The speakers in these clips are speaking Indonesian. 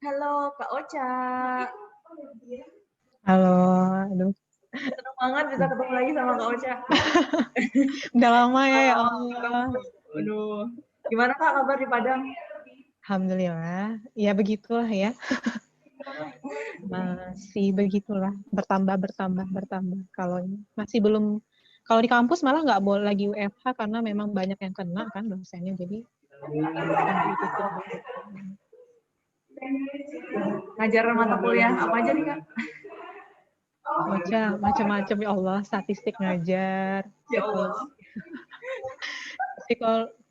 Halo Kak Ocha. Halo, aduh. Senang banget bisa ketemu lagi sama Kak Ocha. Udah lama ya Ketemu. Allah. Aduh. Gimana Kak kabar di Padang? Alhamdulillah, ya begitulah ya. Masih begitulah, bertambah. Kalau ini masih belum, kalau di kampus malah nggak boleh lagi WFH karena memang banyak yang kena kan dosennya, jadi sambil ditutup dulu. Ngajar mata kuliah apa aja nih Kak? Macam-macam ya Allah, statistik ngajar, Ya Allah.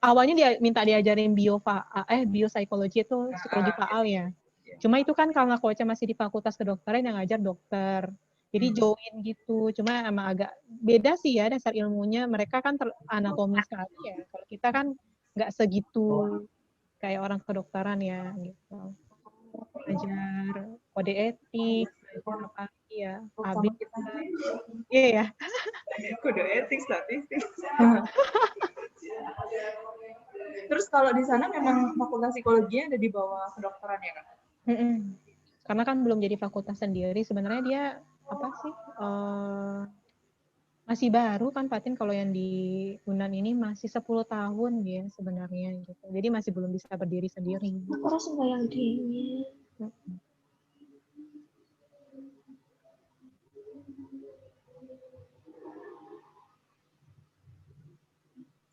awalnya dia minta diajarin biopsikologi itu psikologi faal ya. Cuma itu kan karena Koca masih di fakultas kedokteran yang ngajar dokter. Jadi join gitu. Cuma emang agak beda sih ya dasar ilmunya. Mereka kan anatomi sekali ya. Kalau kita kan nggak segitu kayak orang kedokteran ya gitu. Ngajar kode etik, ngajar apa lagi ya. Sama Habis kita. iya ya. Kode etik, statistik. Terus kalau di sana memang fakultas psikologinya ada di bawah kedokteran ya Kak? Karena kan belum jadi fakultas sendiri. Sebenarnya dia apa sih? Masih baru kan Fatin, kalau yang di Unan ini masih 10 tahun dia sebenarnya gitu. Jadi masih belum bisa berdiri sendiri. Aku rasa yang dingin.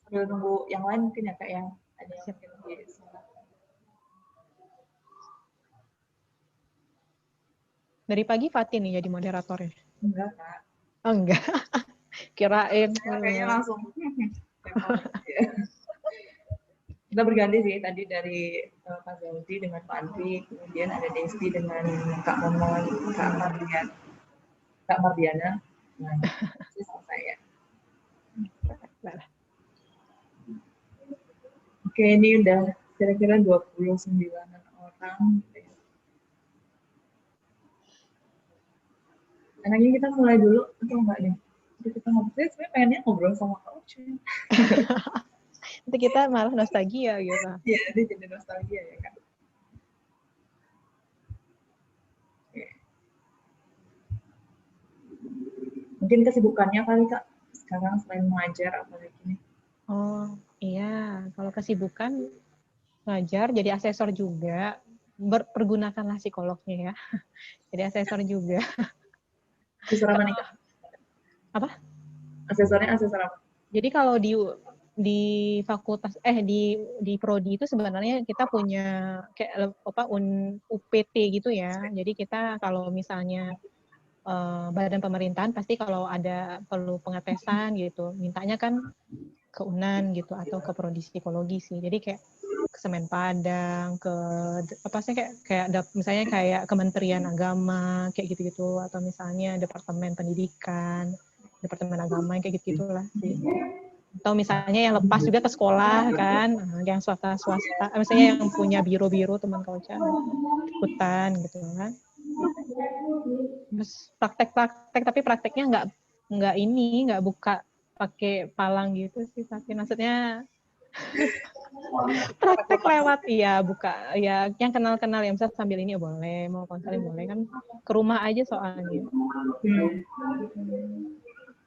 Sambil nunggu yang lain mungkin ya Kak yang ada yang di sana. Dari pagi Fatin nih jadi moderatornya? Enggak Kak. Oh, enggak. Kirain. Kayaknya langsung. Kita berganti sih tadi dari Pak Zaldi dengan Pak Andri, kemudian ada Desti dengan Kak Momon, Kak Mardiana, nah itu sama saya. Oke, ini udah kira-kira 29 orang. Enaknya kita mulai dulu atau enggak nih? Jadi kita ngobrol, sebenarnya pengennya ngobrol sama Kak Ucu. Nanti kita malah nostalgia gitu. Iya, dia jadi nostalgia ya kan. Mungkin kesibukannya kali Kak sekarang selain mengajar apa lagi nih? Oh iya, kalau kesibukan ngajar jadi asesor juga. Pergunakanlah psikolognya ya. Jadi asesor juga. Asesor apa nih Kak? Apa? Asesornya asesor apa? Jadi kalau di fakultas di prodi itu sebenarnya kita punya kayak apa UPT gitu ya. Jadi kita kalau misalnya badan pemerintahan pasti kalau ada perlu pengetesan gitu, mintanya kan ke UNAN gitu atau ke prodi psikologi sih. Jadi kayak ke Semen Padang, ke apa sih kayak misalnya kayak Kementerian Agama kayak gitu-gitu, atau misalnya Departemen Pendidikan, Departemen Agama kayak gitu-gitulah sih. Atau misalnya yang lepas juga ke sekolah kan, yang swasta, misalnya yang punya biro-biro teman Kauca, ikutan gitu kan. Terus praktek, tapi prakteknya nggak buka pakai palang gitu sih, tapi maksudnya praktek lewat buka ya yang kenal ya, misalnya sambil ini boleh, mau konseling boleh kan, ke rumah aja soalnya.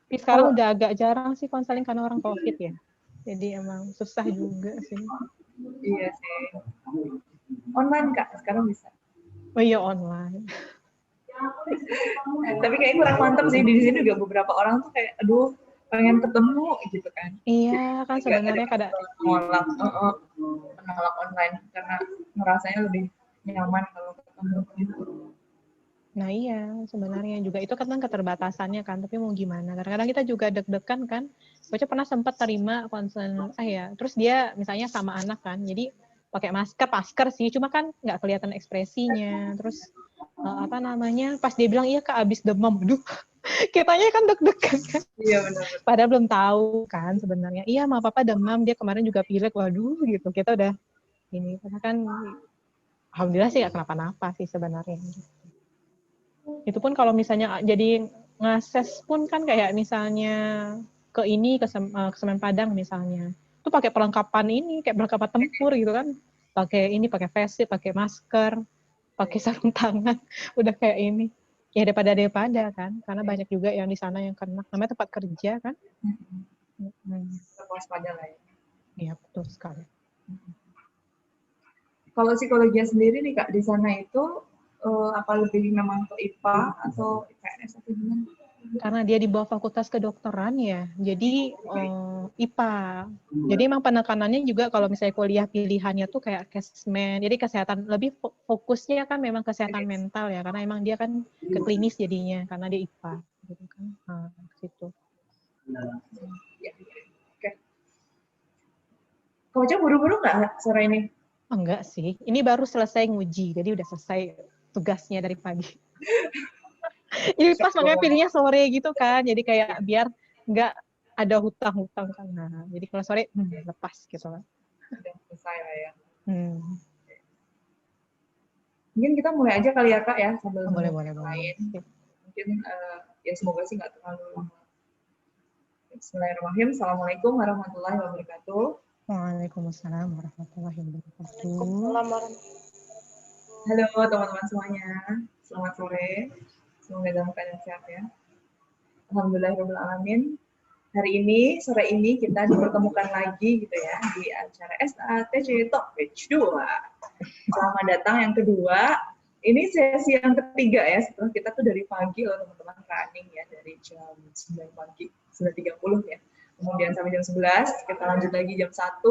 Tapi sekarang udah agak jarang sih konseling karena orang COVID ya, jadi emang susah juga sih. Iya sih, online Kak sekarang bisa. Oh iya online. Tapi kayak kurang mantap sih, di sini juga beberapa orang tuh kayak aduh pengen ketemu gitu kan. Iya kan sebenarnya menolak online karena merasanya lebih nyaman kalau ketemu gitu. Nah iya, sebenarnya juga itu kan keterbatasannya kan, tapi mau gimana, kadang-kadang kita juga deg-degan kan. Bocah pernah sempat terima konsen terus dia misalnya sama anak kan, jadi pakai masker sih, cuma kan nggak kelihatan ekspresinya. Terus apa namanya, pas dia bilang iya Kak abis demam, aduh kitanya kan deg-degan kan. Iya benar. Padahal belum tahu kan sebenarnya, iya ma papa demam, dia kemarin juga pilek, waduh gitu, kita udah ini, karena kan alhamdulillah sih nggak kenapa-napa sih sebenarnya. Itu pun kalau misalnya jadi ngases pun kan kayak misalnya ke Semen Padang misalnya, itu pakai perlengkapan ini, kayak perlengkapan tempur gitu kan, pakai face shield, pakai masker, pakai sarung tangan, udah kayak ini. Ya daripada kan, karena banyak juga yang di sana yang kena. Namanya tempat kerja kan. Waspada lah ya. Iya betul sekali. Kalau psikologinya sendiri nih Kak, di sana itu apa lebih memang ke IPA atau IPS atau gimana? Karena dia di bawah fakultas kedokteran ya, jadi IPA. Jadi emang penekanannya juga kalau misalnya kuliah pilihannya tuh kayak assessment, jadi kesehatan, lebih fokusnya kan memang kesehatan mental ya, karena emang dia kan ke klinis jadinya, karena dia IPA. Gitu kan. Nah, situ. Oke. Kau Ocha buru-buru nggak sore ini? Enggak sih, ini baru selesai nguji, jadi udah selesai tugasnya dari pagi. Jadi pas makanya pilihnya sore gitu kan, jadi kayak biar nggak ada hutang-hutang kan. Nah, jadi kalau sore lepas gitu lah. Udah selesai lah ya. Mungkin kita mulai aja kali ya Kak ya, sambil boleh. lain. Mungkin ya semoga sih nggak terlalu lama. Bismillahirrahmanirrahim. Assalamualaikum warahmatullahi wabarakatuh. Waalaikumsalam warahmatullahi wabarakatuh. Halo teman-teman semuanya, selamat sore. Semoga dalam keadaan sehat ya. Alhamdulillahirrahmanirrahim. Hari ini, sore ini kita dipertemukan lagi gitu ya di acara SATC Talk Batch 2. Selamat datang yang kedua. Ini sesi yang ketiga ya, setelah kita tuh dari pagi loh teman-teman running ya, dari jam 9 pagi, 9.30 ya. Kemudian sampai jam 11, kita lanjut lagi jam 1,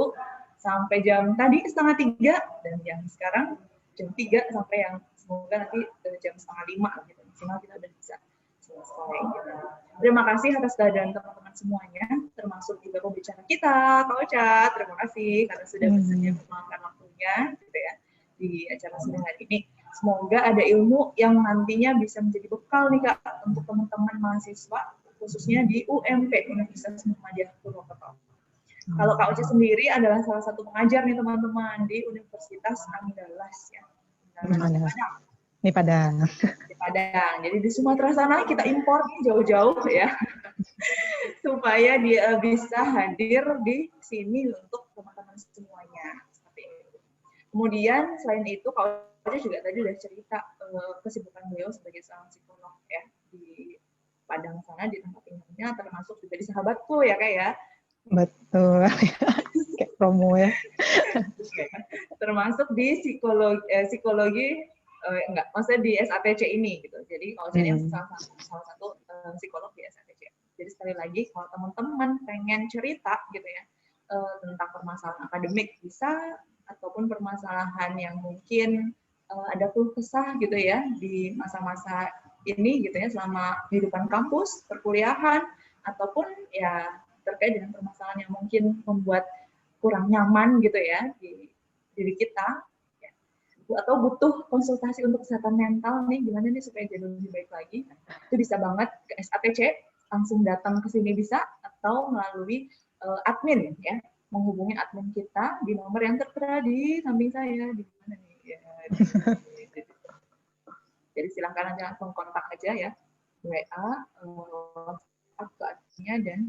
sampai jam tadi setengah 3, dan yang sekarang jam 3 sampai yang semoga nanti jam setengah 5 gitu. Maksimal kita udah bisa selesai gitu. Terima kasih atas kehadiran teman-teman semuanya, termasuk juga pembicara kita, Kak Ocha. Terima kasih karena sudah bersedia meluangkan waktunya gitu ya di acara sore hari ini. Semoga ada ilmu yang nantinya bisa menjadi bekal nih Kak untuk teman-teman mahasiswa khususnya di UMP, Universitas Muhammadiyah Purwokerto. Kalau Kak Ocha sendiri adalah salah satu pengajar nih teman-teman di Universitas Andalas ya. Di Padang. Jadi di Sumatera sana kita impor jauh-jauh ya, supaya dia bisa hadir di sini untuk teman-teman semuanya. Seperti itu. Kemudian selain itu, Kak Ocha juga tadi udah cerita kesibukan beliau sebagai seorang psikolog ya di Padang sana, di tempat tinggalnya, termasuk juga di Sahabatku ya Kak ya. Betul, kayak promo ya. Termasuk di psikologi enggak, maksudnya di SATC ini gitu. Jadi kalau saya salah satu psikolog di SATC. Jadi sekali lagi kalau teman-teman pengen cerita gitu ya tentang permasalahan akademik bisa, ataupun permasalahan yang mungkin ada keluh kesah gitu ya di masa-masa ini gitu ya, selama kehidupan kampus, perkuliahan, ataupun ya terkait dengan permasalahan yang mungkin membuat kurang nyaman gitu ya di diri kita, atau butuh konsultasi untuk kesehatan mental nih, gimana nih supaya jadi lebih baik lagi, itu bisa banget ke SATC, langsung datang ke sini bisa, atau melalui admin ya, menghubungi admin kita di nomor yang tertera di samping saya, di mana nih ya, jadi silahkan nanti langsung kontak aja ya, WA, WhatsApp ke adminnya, dan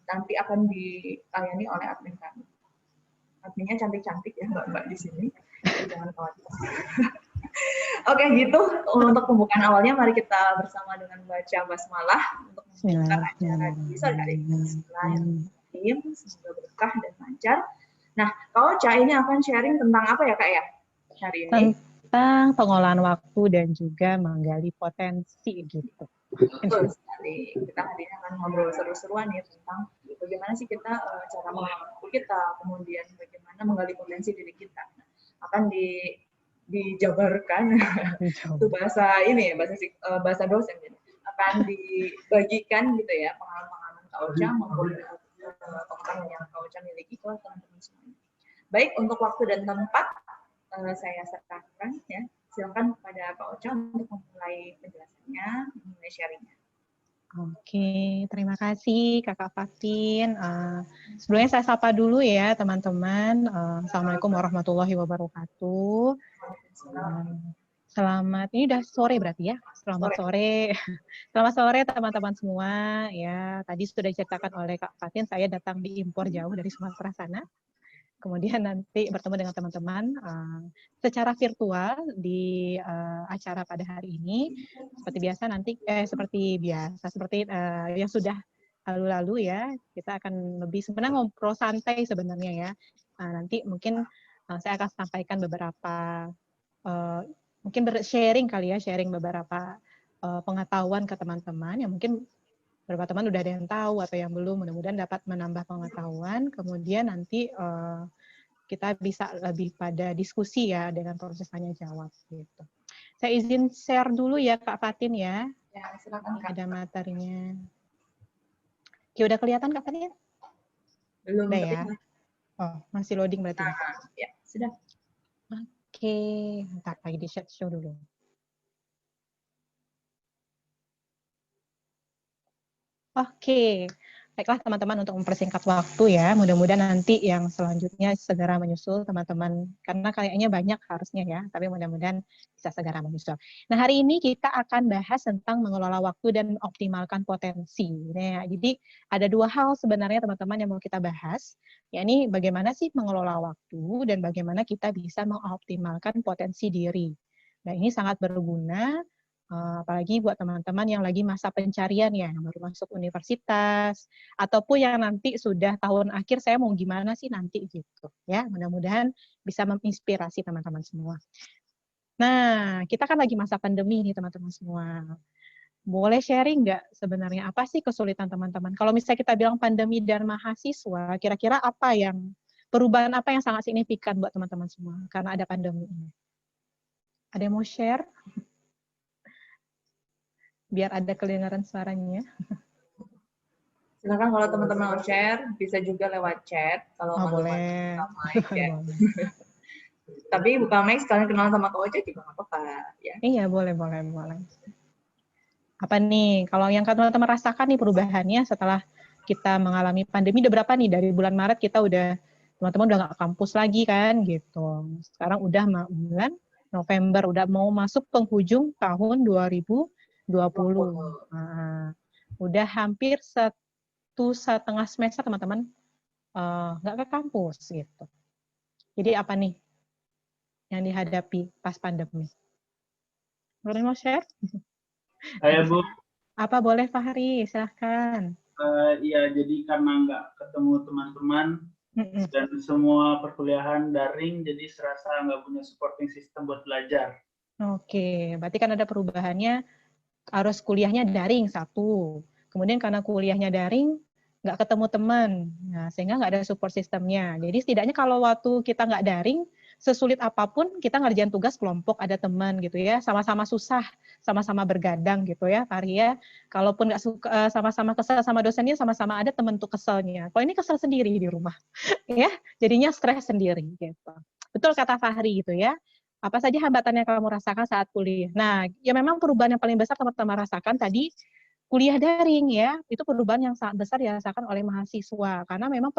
nanti akan dilayani oleh admin kami. Adminnya cantik-cantik ya mbak-mbak di sini. Jangan khawatir. Oke gitu, untuk pembukaan awalnya mari kita bersama dengan baca basmalah untuk membuka acara di sore hari ini. Bismillahirrahmanirrahim, semoga berkah dan lancar. Nah, Kak Ocha ini akan sharing tentang apa ya Kak ya hari ini? Tentang pengolahan waktu dan juga menggali potensi gitu. Betul sekali. Kita hari ini akan ngobrol seru-seruan ya tentang bagaimana sih kita cara mengolah waktu kita, kemudian bagaimana menggali potensi diri kita. Akan dijabarkan itu bahasa ini ya, bahasa dosen gitu. Akan dibagikan gitu ya pengalaman Kak Ocha maupun pengalaman yang Kak Ocha miliki ke teman-teman semuanya. Baik, untuk waktu dan tempat saya serahkan ya. Silakan kepada Kak Ocha untuk memulai penjelasannya, memulai sharingnya. Oke, terima kasih Kakak Fatin. Sebelumnya saya sapa dulu ya teman-teman. Assalamualaikum warahmatullahi wabarakatuh. Selamat, ini udah sore berarti ya? Selamat sore. Selamat sore teman-teman semua. Ya, tadi sudah diceritakan oleh Kak Fatin, saya datang diimpor jauh dari Sumatera sana. kemudian nanti bertemu dengan teman-teman secara virtual di acara pada hari ini. Seperti yang sudah lalu-lalu ya, kita akan lebih sebenarnya ngobrol santai sebenarnya ya. Nanti mungkin saya akan sampaikan beberapa mungkin sharing kali ya, sharing beberapa pengetahuan ke teman-teman yang mungkin beberapa teman udah ada yang tahu atau yang belum, mudah-mudahan dapat menambah pengetahuan. Kemudian nanti kita bisa lebih pada diskusi ya dengan proses tanya jawab gitu. Saya izin share dulu ya Kak Fatin ya. Ya, silakan Kak. Ada materinya. Oke, udah kelihatan Kak Fatin? Belum Udah ya. terlihat. Oh, masih loading berarti. Ya, sudah. Oke, ntar lagi di show dulu. Oke, baiklah teman-teman untuk mempersingkat waktu ya. Mudah-mudahan nanti yang selanjutnya segera menyusul teman-teman. Karena kayaknya banyak harusnya ya, tapi mudah-mudahan bisa segera menyusul. Nah hari ini kita akan bahas tentang mengelola waktu dan optimalkan potensi. Nah, jadi ada dua hal sebenarnya teman-teman yang mau kita bahas. Ya ini bagaimana sih mengelola waktu dan bagaimana kita bisa mengoptimalkan potensi diri. Nah ini sangat berguna. Apalagi buat teman-teman yang lagi masa pencarian ya, yang baru masuk universitas, ataupun yang nanti sudah tahun akhir, saya mau gimana sih nanti gitu. Ya, mudah-mudahan bisa menginspirasi teman-teman semua. Nah, kita kan lagi masa pandemi nih teman-teman semua. Boleh sharing nggak sebenarnya apa sih kesulitan teman-teman? Kalau misalnya kita bilang pandemi dan mahasiswa, kira-kira perubahan apa yang sangat signifikan buat teman-teman semua karena ada pandemi ini? Ada yang mau share? Biar ada kedengaran suaranya. Silakan kalau teman-teman mau share, bisa juga lewat chat. Kalau Boleh. mic ya. Tapi buka mic sekalian kenalan sama Kak Ocha juga nggak apa-apa ya. Iya, boleh. Apa nih, kalau yang teman-teman rasakan nih perubahannya setelah kita mengalami pandemi, udah berapa nih? Dari bulan Maret kita teman-teman udah nggak kampus lagi kan gitu. Sekarang udah bulan November, udah mau masuk penghujung tahun 2020. Nah, udah hampir 1,5 semester teman-teman nggak ke kampus gitu. Jadi apa nih yang dihadapi pas pandemi? Boleh mau share? Saya Bu. Apa boleh Fahri? Silahkan. Iya, jadi karena nggak ketemu teman-teman dan semua perkuliahan daring, jadi serasa nggak punya supporting system buat belajar. Oke, berarti kan ada perubahannya, harus kuliahnya daring satu. Kemudian karena kuliahnya daring, nggak ketemu teman, nah, sehingga nggak ada support sistemnya. Jadi setidaknya kalau waktu kita nggak daring, sesulit apapun kita ngerjain tugas kelompok, ada teman gitu ya, sama-sama susah, sama-sama bergadang gitu ya, Fahri ya. Kalaupun nggak suka, sama-sama kesel sama dosennya, sama-sama ada teman untuk keselnya. Kalau ini kesel sendiri di rumah, ya, jadinya stres sendiri gitu. Betul kata Fahri gitu ya. Apa saja hambatan yang kamu rasakan saat kuliah? Nah, ya memang perubahan yang paling besar teman-teman rasakan tadi kuliah daring ya, itu perubahan yang sangat besar dirasakan oleh mahasiswa karena memang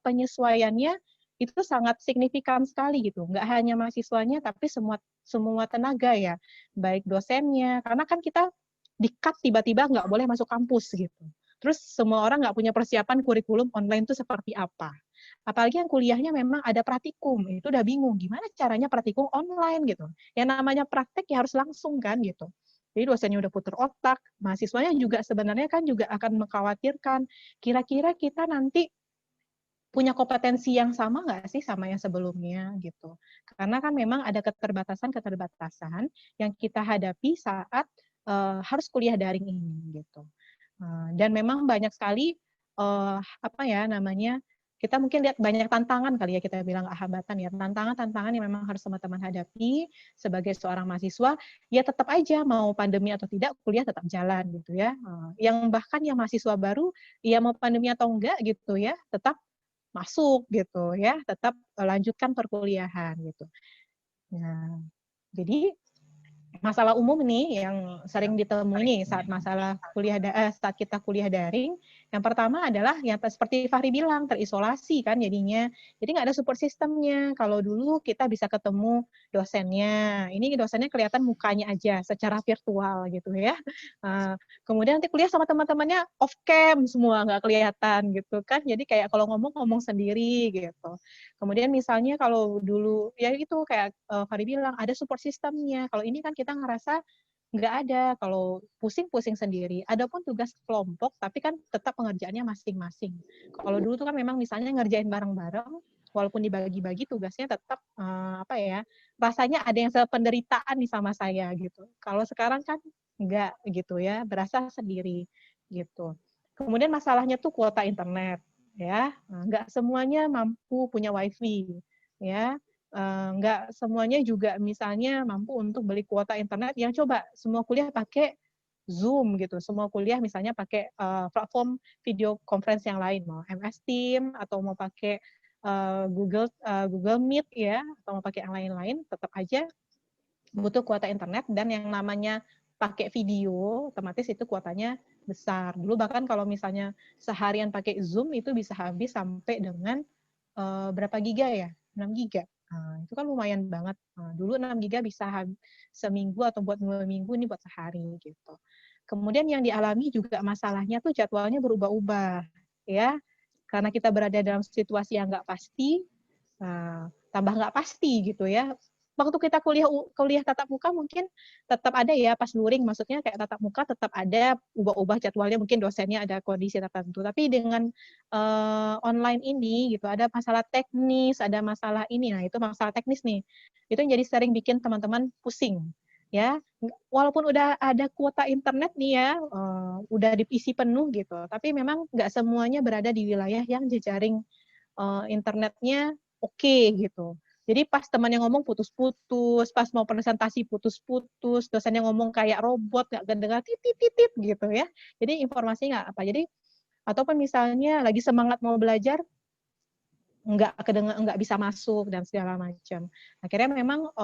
penyesuaiannya itu sangat signifikan sekali gitu. Nggak hanya mahasiswanya tapi semua tenaga ya, baik dosennya, karena kan kita di-cut tiba-tiba nggak boleh masuk kampus gitu. Terus semua orang nggak punya persiapan kurikulum online itu seperti apa. Apalagi yang kuliahnya memang ada praktikum, itu udah bingung gimana caranya praktikum online gitu. Yang namanya praktek ya harus langsung kan gitu. Jadi dosennya udah putar otak, mahasiswanya juga sebenarnya kan juga akan mengkhawatirkan kira-kira kita nanti punya kompetensi yang sama nggak sih sama yang sebelumnya gitu. Karena kan memang ada keterbatasan yang kita hadapi saat harus kuliah daring ini gitu. Dan memang banyak sekali kita mungkin lihat banyak tantangan kali ya, kita bilang hambatan ya, tantangan yang memang harus teman-teman hadapi sebagai seorang mahasiswa, ya tetap aja mau pandemi atau tidak kuliah tetap jalan gitu ya. Yang bahkan yang mahasiswa baru ya mau pandemi atau enggak gitu ya, tetap masuk gitu ya, tetap lanjutkan perkuliahan gitu. Nah, jadi masalah umum nih yang sering ditemui nih saat kita kuliah daring Yang pertama adalah yang seperti Fahri bilang, terisolasi kan jadinya. Jadi nggak ada support systemnya. Kalau dulu kita bisa ketemu dosennya, ini dosennya kelihatan mukanya aja secara virtual gitu ya. Kemudian nanti kuliah sama teman-temannya off cam semua, nggak kelihatan gitu kan. Jadi kayak kalau ngomong sendiri gitu. Kemudian misalnya kalau dulu ya itu kayak Fahri bilang ada support systemnya. Kalau ini kan kita ngerasa nggak ada, kalau pusing-pusing sendiri. Adapun tugas kelompok, tapi kan tetap pengerjaannya masing-masing. Kalau dulu tuh kan memang misalnya ngerjain bareng-bareng, walaupun dibagi-bagi tugasnya tetap rasanya ada yang sependeritaan nih sama saya gitu. Kalau sekarang kan nggak gitu ya, berasa sendiri gitu. Kemudian masalahnya tuh kuota internet ya, nggak semuanya mampu punya wifi ya. Nggak semuanya juga misalnya mampu untuk beli kuota internet yang coba semua kuliah pakai Zoom gitu, semua kuliah misalnya pakai platform video conference yang lain, mau MS Teams atau mau pakai Google Meet ya, atau mau pakai yang lain-lain, tetap aja butuh kuota internet dan yang namanya pakai video, otomatis itu kuotanya besar. Dulu bahkan kalau misalnya seharian pakai Zoom itu bisa habis sampai dengan berapa giga ya? 6 giga. Nah, itu kan lumayan banget. Nah, dulu 6 giga bisa seminggu atau buat 2 minggu, ini buat sehari gitu. Kemudian yang dialami juga masalahnya tuh jadwalnya berubah-ubah ya. Karena kita berada dalam situasi yang nggak pasti, tambah nggak pasti gitu ya. Waktu kita kuliah tatap muka mungkin tetap ada ya pas luring, maksudnya kayak tatap muka tetap ada ubah-ubah jadwalnya, mungkin dosennya ada kondisi tertentu. Tapi dengan online ini gitu ada masalah teknis, ada masalah ini, nah itu masalah teknis nih. Itu yang jadi sering bikin teman-teman pusing ya. Walaupun udah ada kuota internet nih ya, udah diisi penuh gitu, tapi memang nggak semuanya berada di wilayah yang jejaring internetnya oke gitu. Jadi pas temannya ngomong putus-putus, pas mau presentasi putus-putus, dosennya ngomong kayak robot, nggak kedengar titip-titip gitu ya. Jadi informasinya nggak apa. Jadi ataupun misalnya lagi semangat mau belajar, nggak bisa masuk dan segala macam. Akhirnya memang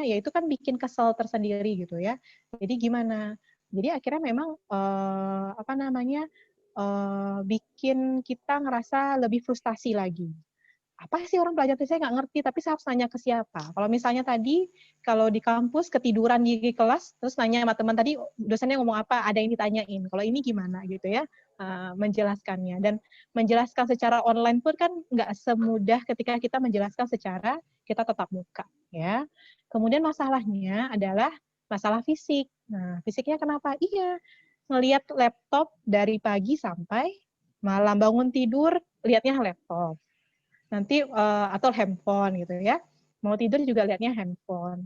ya itu kan bikin kesel tersendiri gitu ya. Jadi gimana? Jadi akhirnya memang bikin kita ngerasa lebih frustasi lagi. Apa sih orang belajar saya nggak ngerti, tapi saya harus nanya ke siapa. Kalau misalnya tadi, kalau di kampus ketiduran di kelas, terus nanya sama teman tadi, dosennya ngomong apa, ada yang ditanyain. Kalau ini gimana gitu ya, menjelaskannya. Dan menjelaskan secara online pun kan nggak semudah ketika kita menjelaskan secara kita tatap muka. Ya. Kemudian masalahnya adalah masalah fisik. Nah, fisiknya kenapa? Iya, ngelihat laptop dari pagi sampai malam, bangun tidur, lihatnya laptop. Nanti atau handphone gitu ya. Mau tidur juga lihatnya handphone.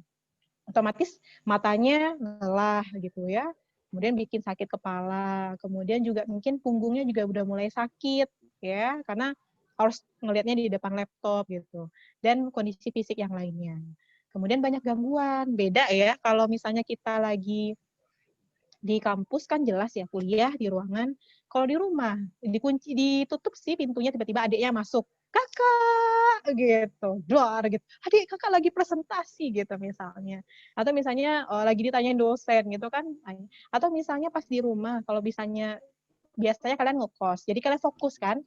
Otomatis matanya lelah gitu ya. Kemudian bikin sakit kepala. Kemudian juga mungkin punggungnya juga udah mulai sakit ya, karena harus ngelihatnya di depan laptop gitu. Dan kondisi fisik yang lainnya. Kemudian banyak gangguan. Beda ya kalau misalnya kita lagi di kampus kan jelas ya kuliah di ruangan. Kalau di rumah dikunci, ditutup sih pintunya, tiba-tiba adiknya masuk, kakak gitu, dor gitu, adik kakak lagi presentasi gitu misalnya, atau misalnya lagi ditanyain dosen gitu kan, atau misalnya pas di rumah kalau misalnya biasanya kalian ngekos, jadi kalian fokus kan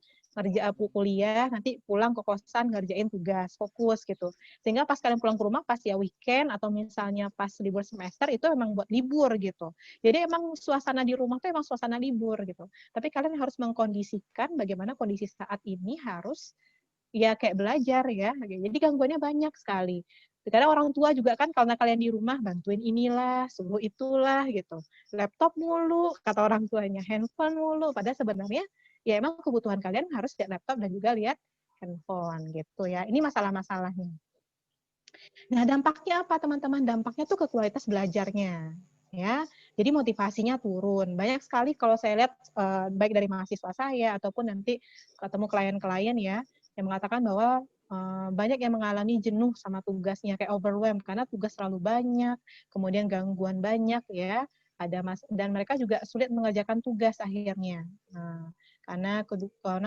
kuliah, nanti pulang ke kosan ngerjain tugas, fokus gitu. Sehingga pas kalian pulang ke rumah pas ya weekend atau misalnya pas libur semester itu emang buat libur gitu. Jadi emang suasana di rumah tuh emang suasana libur gitu. Tapi kalian harus mengkondisikan bagaimana kondisi saat ini harus ya kayak belajar ya. Jadi gangguannya banyak sekali. Karena orang tua juga kan karena kalian di rumah bantuin inilah, suruh itulah gitu. Laptop mulu, kata orang tuanya, handphone mulu. Padahal sebenarnya ya emang kebutuhan kalian harus lihat laptop dan juga lihat handphone gitu ya. Ini masalah-masalahnya. Nah, dampaknya apa teman-teman? Dampaknya tuh ke kualitas belajarnya. Ya, jadi motivasinya turun. Banyak sekali kalau saya lihat baik dari mahasiswa saya ataupun nanti ketemu klien-klien ya yang mengatakan bahwa banyak yang mengalami jenuh sama tugasnya, kayak overwhelmed karena tugas terlalu banyak, kemudian gangguan banyak ya, dan mereka juga sulit mengerjakan tugas akhirnya. Nah, karena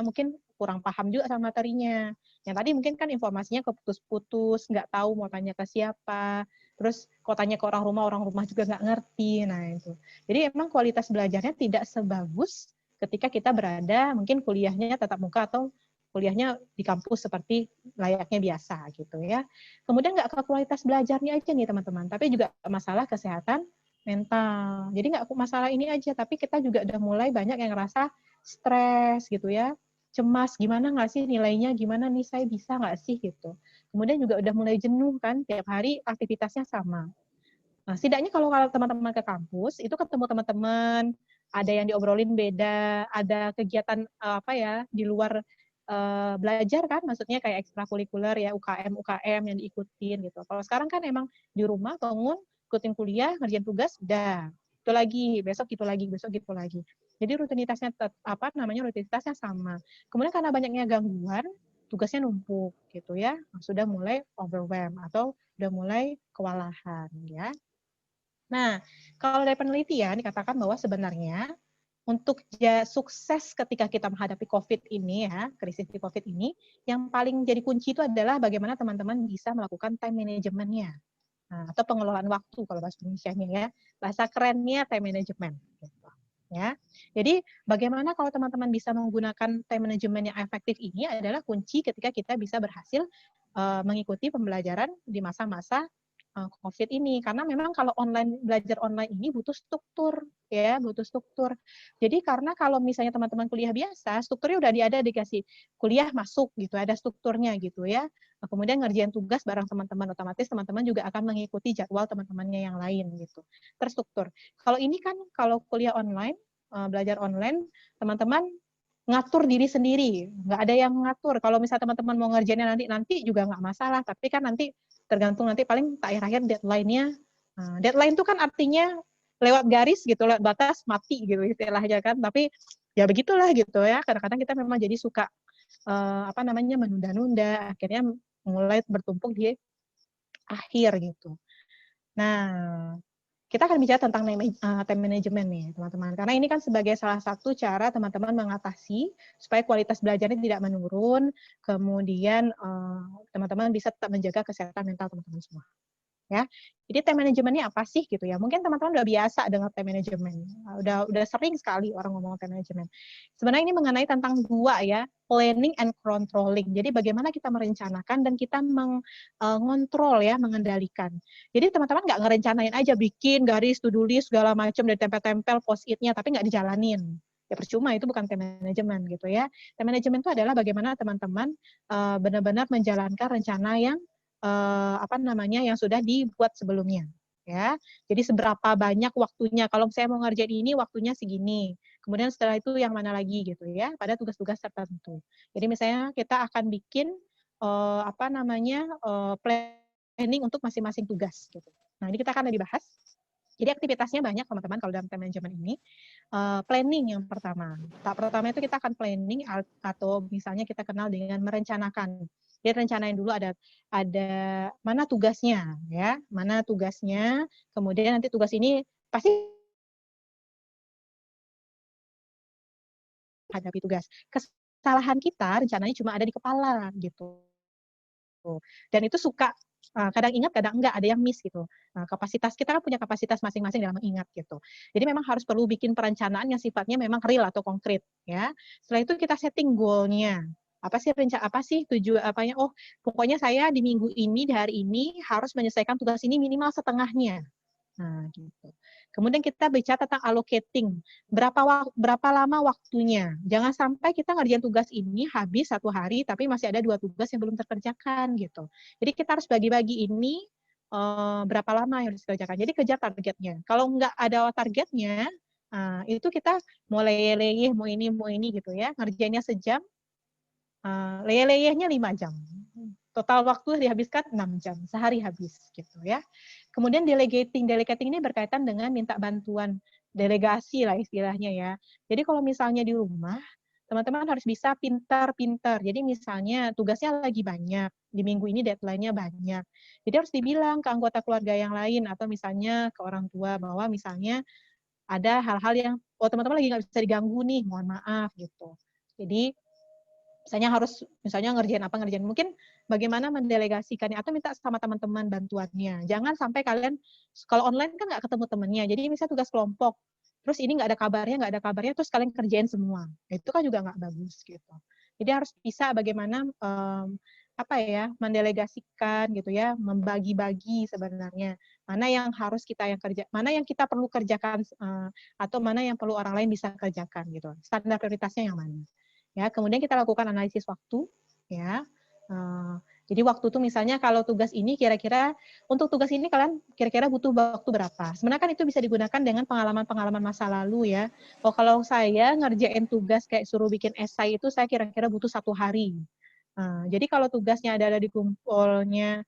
mungkin kurang paham juga sama materinya. Yang tadi mungkin kan informasinya keputus-putus, nggak tahu mau tanya ke siapa, terus kalau tanya ke orang rumah juga nggak ngerti. Nah itu. Jadi emang kualitas belajarnya tidak sebagus ketika kita berada mungkin kuliahnya tatap muka atau kuliahnya di kampus seperti layaknya biasa gitu ya. Kemudian nggak ke kualitas belajarnya aja nih teman-teman, tapi juga masalah kesehatan mental. Jadi nggak masalah ini aja, tapi kita juga udah mulai banyak yang ngerasa stres gitu ya, cemas, gimana nggak sih nilainya, gimana nih saya bisa nggak sih gitu. Kemudian juga udah mulai jenuh kan, tiap hari aktivitasnya sama. Nah, setidaknya kalau teman-teman ke kampus, itu ketemu teman-teman, ada yang diobrolin beda, ada kegiatan apa ya di luar belajar kan, maksudnya kayak ekstrakurikuler ya, UKM yang diikutin gitu. Kalau sekarang kan emang di rumah bangun, ikutin kuliah, ngerjain tugas, udah itu lagi, besok itu lagi, besok gitu lagi. Jadi rutinitasnya rutinitasnya sama. Kemudian karena banyaknya gangguan, tugasnya numpuk gitu ya, sudah mulai overwhelm atau sudah mulai kewalahan ya. Nah, kalau dari penelitian dikatakan bahwa sebenarnya untuk sukses ketika kita menghadapi COVID ini ya, krisis di COVID ini, yang paling jadi kunci itu adalah bagaimana teman-teman bisa melakukan time management-nya. Nah, atau pengelolaan waktu kalau bahasa Indonesia-nya ya. Bahasa kerennya time management gitu. Ya. Jadi bagaimana kalau teman-teman bisa menggunakan time management yang efektif ini adalah kunci ketika kita bisa berhasil mengikuti pembelajaran di masa-masa COVID ini, karena memang kalau belajar online ini butuh struktur ya, butuh struktur. Jadi karena kalau misalnya teman-teman kuliah biasa, strukturnya udah dikasih kuliah masuk gitu, ada strukturnya gitu ya. Kemudian ngerjain tugas bareng teman-teman, otomatis teman-teman juga akan mengikuti jadwal teman-temannya yang lain gitu, terstruktur. Kalau ini kan kalau kuliah online, belajar online, teman-teman ngatur diri sendiri, nggak ada yang ngatur. Kalau misalnya teman-teman mau ngerjainnya nanti juga nggak masalah, tapi kan nanti tergantung nanti paling akhir deadline-nya. Deadline itu kan artinya lewat garis gitu, lewat batas mati gitu istilahnya kan. Tapi ya begitulah gitu ya. Kadang-kadang kita memang jadi suka menunda-nunda, akhirnya mulai bertumpuk di akhir gitu. Nah, kita akan bicara tentang time management nih, teman-teman. Karena ini kan sebagai salah satu cara teman-teman mengatasi supaya kualitas belajarnya tidak menurun, kemudian teman-teman bisa tetap menjaga kesehatan mental teman-teman semua. Ya, jadi time management-nya apa sih gitu ya? Mungkin teman-teman udah biasa dengan time management, udah sering sekali orang ngomong time management. Sebenarnya ini mengenai tentang dua ya, planning and controlling. Jadi bagaimana kita merencanakan dan kita mengontrol ya, mengendalikan. Jadi teman-teman nggak ngerencanain aja bikin garis to do list segala macam dari tempel-tempel post-it-nya, tapi nggak dijalanin. Ya percuma, itu bukan time management gitu ya. Time management itu adalah bagaimana teman-teman benar-benar menjalankan rencana yang yang sudah dibuat sebelumnya ya. Jadi seberapa banyak waktunya, kalau saya mau ngerjain ini waktunya segini, kemudian setelah itu yang mana lagi gitu ya, pada tugas-tugas tertentu. Jadi misalnya kita akan bikin planning untuk masing-masing tugas gitu. Nah, ini kita akan lebih bahas. Jadi aktivitasnya banyak teman-teman kalau dalam time management ini. Planning yang pertama. Tahap pertama itu kita akan planning atau misalnya kita kenal dengan merencanakan. Jadi rencanain dulu ada mana tugasnya ya, mana tugasnya. Kemudian nanti tugas ini pasti hadapi tugas. Kesalahan kita rencananya cuma ada di kepala gitu. Dan itu suka kadang ingat, kadang enggak, ada yang miss gitu. Nah, kapasitas kita kan punya kapasitas masing-masing dalam mengingat gitu. Jadi memang harus perlu bikin perencanaan yang sifatnya memang real atau konkret ya. Setelah itu kita setting goal-nya. Apa sih tujuan apanya? Oh, pokoknya saya di minggu ini, di hari ini harus menyelesaikan tugas ini minimal setengahnya. Nah, gitu. Kemudian kita bicara tentang allocating. Berapa lama waktunya? Jangan sampai kita ngerjain tugas ini habis 1 hari, tapi masih ada 2 tugas yang belum terkerjakan gitu. Jadi kita harus bagi-bagi ini berapa lama yang harus dikerjakan. Jadi kejar targetnya. Kalau nggak ada targetnya, itu kita mau leyeh-leyeh, mau ini gitu ya. Ngerjainnya sejam, leyeh-leyehnya 5 jam. Total waktu dihabiskan 6 jam, sehari habis gitu ya. Kemudian delegating ini berkaitan dengan minta bantuan, delegasi lah istilahnya ya. Jadi kalau misalnya di rumah, teman-teman harus bisa pintar-pintar. Jadi misalnya tugasnya lagi banyak, di minggu ini deadline-nya banyak. Jadi harus dibilang ke anggota keluarga yang lain atau misalnya ke orang tua bahwa misalnya ada hal-hal yang, oh teman-teman lagi nggak bisa diganggu nih, mohon maaf gitu. Jadi misalnya ngerjain mungkin bagaimana mendelegasikannya atau minta sama teman-teman bantuannya. Jangan sampai kalian kalau online kan nggak ketemu temannya, jadi misalnya tugas kelompok terus ini nggak ada kabarnya, terus kalian kerjain semua. Itu kan juga nggak bagus gitu. Jadi harus bisa bagaimana mendelegasikan gitu ya, membagi-bagi sebenarnya mana yang harus mana yang kita perlu kerjakan atau mana yang perlu orang lain bisa kerjakan gitu. Standar prioritasnya yang mana. Ya, kemudian kita lakukan analisis waktu ya. Jadi waktu itu misalnya kalau tugas ini kira-kira untuk tugas ini kalian kira-kira butuh waktu berapa? Sebenarnya kan itu bisa digunakan dengan pengalaman-pengalaman masa lalu ya. Oh, kalau saya ngerjain tugas kayak suruh bikin esai itu saya kira-kira butuh 1 hari. Jadi kalau tugasnya ada di kumpulnya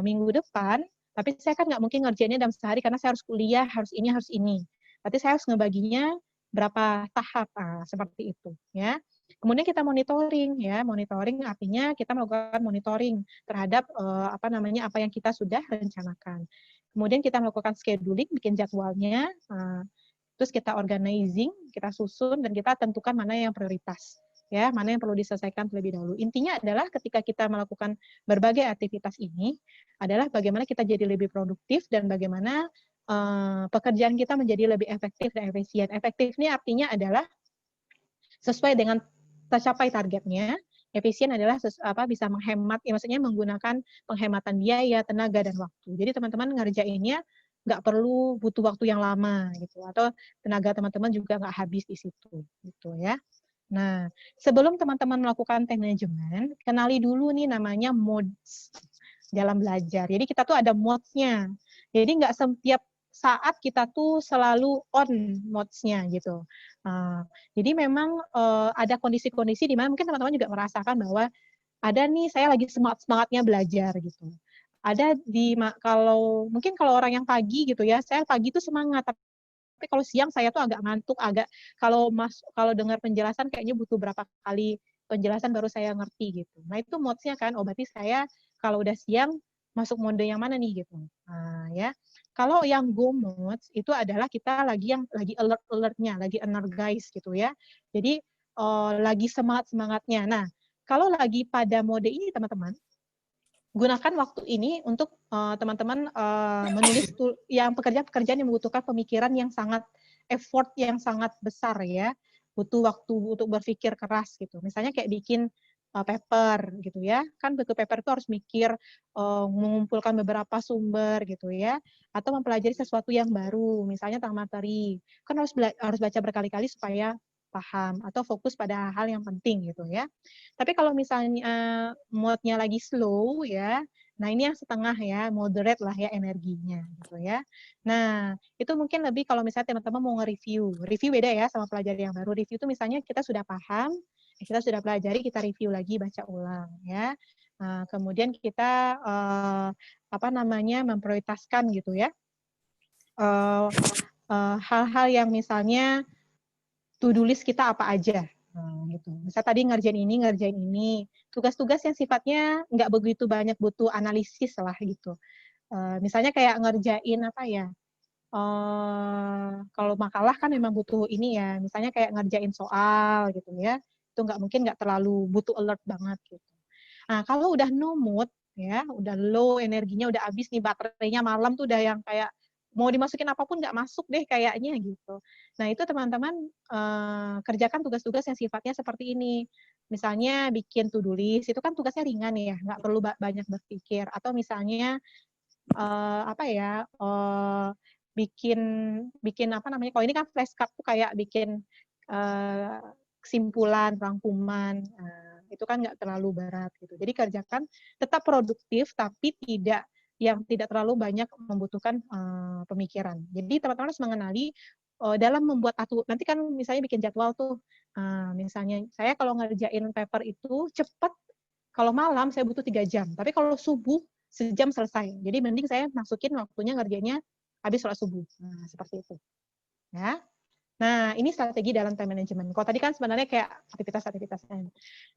minggu depan, tapi saya kan nggak mungkin ngerjainnya dalam sehari karena saya harus kuliah, harus ini. Berarti saya harus ngebaginya berapa tahap, seperti itu ya. Kemudian kita monitoring ya, monitoring artinya kita melakukan monitoring terhadap apa yang kita sudah rencanakan. Kemudian kita melakukan scheduling, bikin jadwalnya, terus kita organizing, kita susun dan kita tentukan mana yang prioritas, ya, mana yang perlu diselesaikan terlebih dahulu. Intinya adalah ketika kita melakukan berbagai aktivitas ini adalah bagaimana kita jadi lebih produktif dan bagaimana pekerjaan kita menjadi lebih efektif dan efisien. Efektif ini artinya adalah sesuai dengan tercapai targetnya. Efisien adalah bisa menghemat, ya maksudnya menggunakan penghematan biaya, tenaga, dan waktu. Jadi teman-teman ngerjainnya nggak perlu butuh waktu yang lama gitu, atau tenaga teman-teman juga nggak habis di situ gitu ya. Nah, sebelum teman-teman melakukan time management, kenali dulu nih namanya modes dalam belajar. Jadi kita tuh ada modes-nya. Jadi nggak setiap saat kita tuh selalu on modes-nya gitu. Jadi memang ada kondisi-kondisi di mana mungkin teman-teman juga merasakan bahwa ada nih saya lagi semangat-semangatnya belajar gitu. Ada kalau orang yang pagi gitu ya, saya pagi itu semangat, tapi kalau siang saya tuh agak ngantuk, kalau dengar penjelasan kayaknya butuh berapa kali penjelasan baru saya ngerti gitu. Nah, itu modes-nya kan, berarti saya kalau udah siang masuk mode yang mana nih gitu. Ya. Kalau yang go modes itu adalah kita lagi alert-alertnya, lagi energize gitu ya. Jadi lagi semangat-semangatnya. Nah, kalau lagi pada mode ini teman-teman, gunakan waktu ini untuk teman-teman menulis yang pekerjaan yang membutuhkan pemikiran yang sangat effort yang sangat besar ya, butuh waktu untuk berpikir keras gitu. Misalnya kayak bikin paper gitu ya, kan buku paper itu harus mikir mengumpulkan beberapa sumber gitu ya, atau mempelajari sesuatu yang baru, misalnya tentang materi, kan harus baca berkali-kali supaya paham atau fokus pada hal yang penting gitu ya. Tapi kalau misalnya mode-nya lagi slow ya, nah ini yang setengah ya, moderate lah ya energinya gitu ya. Nah, itu mungkin lebih kalau misalnya teman-teman mau nge-review. Review beda ya sama pelajari yang baru. Review itu misalnya kita sudah paham, kita sudah pelajari, kita review lagi, baca ulang ya. Nah, kemudian kita memprioritaskan gitu ya. Hal-hal yang misalnya to-do list kita apa aja. Gitu. Misal tadi ngerjain ini, tugas-tugas yang sifatnya nggak begitu banyak butuh analisis lah gitu. Misalnya kayak ngerjain kalau makalah kan memang butuh ini ya, misalnya kayak ngerjain soal gitu ya, itu nggak terlalu butuh alert banget gitu. Nah, kalau udah no mood ya, udah low energinya, udah habis nih baterainya malam tuh udah yang kayak mau dimasukin apapun nggak masuk deh kayaknya gitu. Nah, itu teman-teman kerjakan tugas-tugas yang sifatnya seperti ini. Misalnya bikin to-do list, itu kan tugasnya ringan ya, nggak perlu banyak berpikir. Atau misalnya bikin kalau ini kan flashcard tuh kayak bikin kesimpulan, rangkuman, itu kan nggak terlalu berat gitu. Jadi kerjakan tetap produktif tapi tidak terlalu banyak membutuhkan pemikiran. Jadi teman-teman harus mengenali dalam membuat nanti kan misalnya bikin jadwal tuh, misalnya saya kalau ngerjain paper itu cepat, kalau malam saya butuh 3 jam, tapi kalau subuh sejam selesai. Jadi mending saya masukin waktunya ngerjainnya habis sholat subuh. Nah, seperti itu. Ya. Nah, ini strategi dalam time management. Kalau tadi kan sebenarnya kayak aktivitas-aktivitasnya.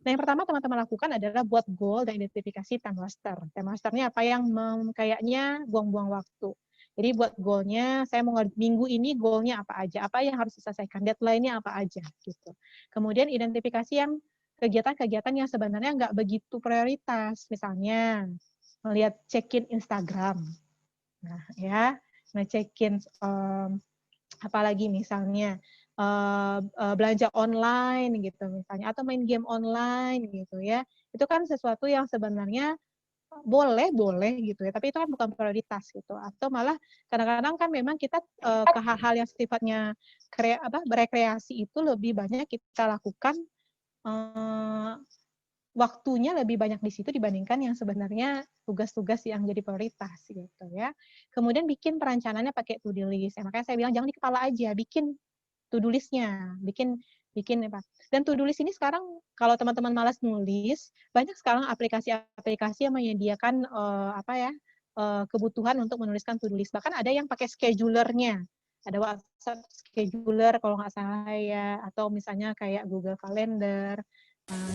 Nah, yang pertama teman-teman lakukan adalah buat goal dan identifikasi time waster. Time waster-nya apa yang kayaknya buang-buang waktu. Jadi buat goal-nya, saya mau minggu ini goal-nya apa aja, apa yang harus diselesaikan, deadline-nya apa aja gitu. Kemudian identifikasi yang kegiatan-kegiatan yang sebenarnya nggak begitu prioritas. Misalnya, check-in Instagram. Nah, ya, ngecekin apalagi misalnya belanja online gitu misalnya, atau main game online gitu ya. Itu kan sesuatu yang sebenarnya boleh gitu ya, tapi itu kan bukan prioritas gitu. Atau malah kadang-kadang kan memang kita ke hal-hal yang sifatnya berekreasi itu lebih banyak kita lakukan, waktunya lebih banyak di situ dibandingkan yang sebenarnya tugas-tugas yang jadi prioritas gitu ya. Kemudian bikin perencanaannya pakai to-do list. Makanya saya bilang jangan di kepala aja, bikin to-do list-nya, bikin apa. Dan to-do list ini sekarang kalau teman-teman malas nulis, banyak sekarang aplikasi-aplikasi yang menyediakan kebutuhan untuk menuliskan to-do list. Bahkan ada yang pakai scheduler-nya. Ada WhatsApp scheduler kalau nggak salah ya, atau misalnya kayak Google Calendar,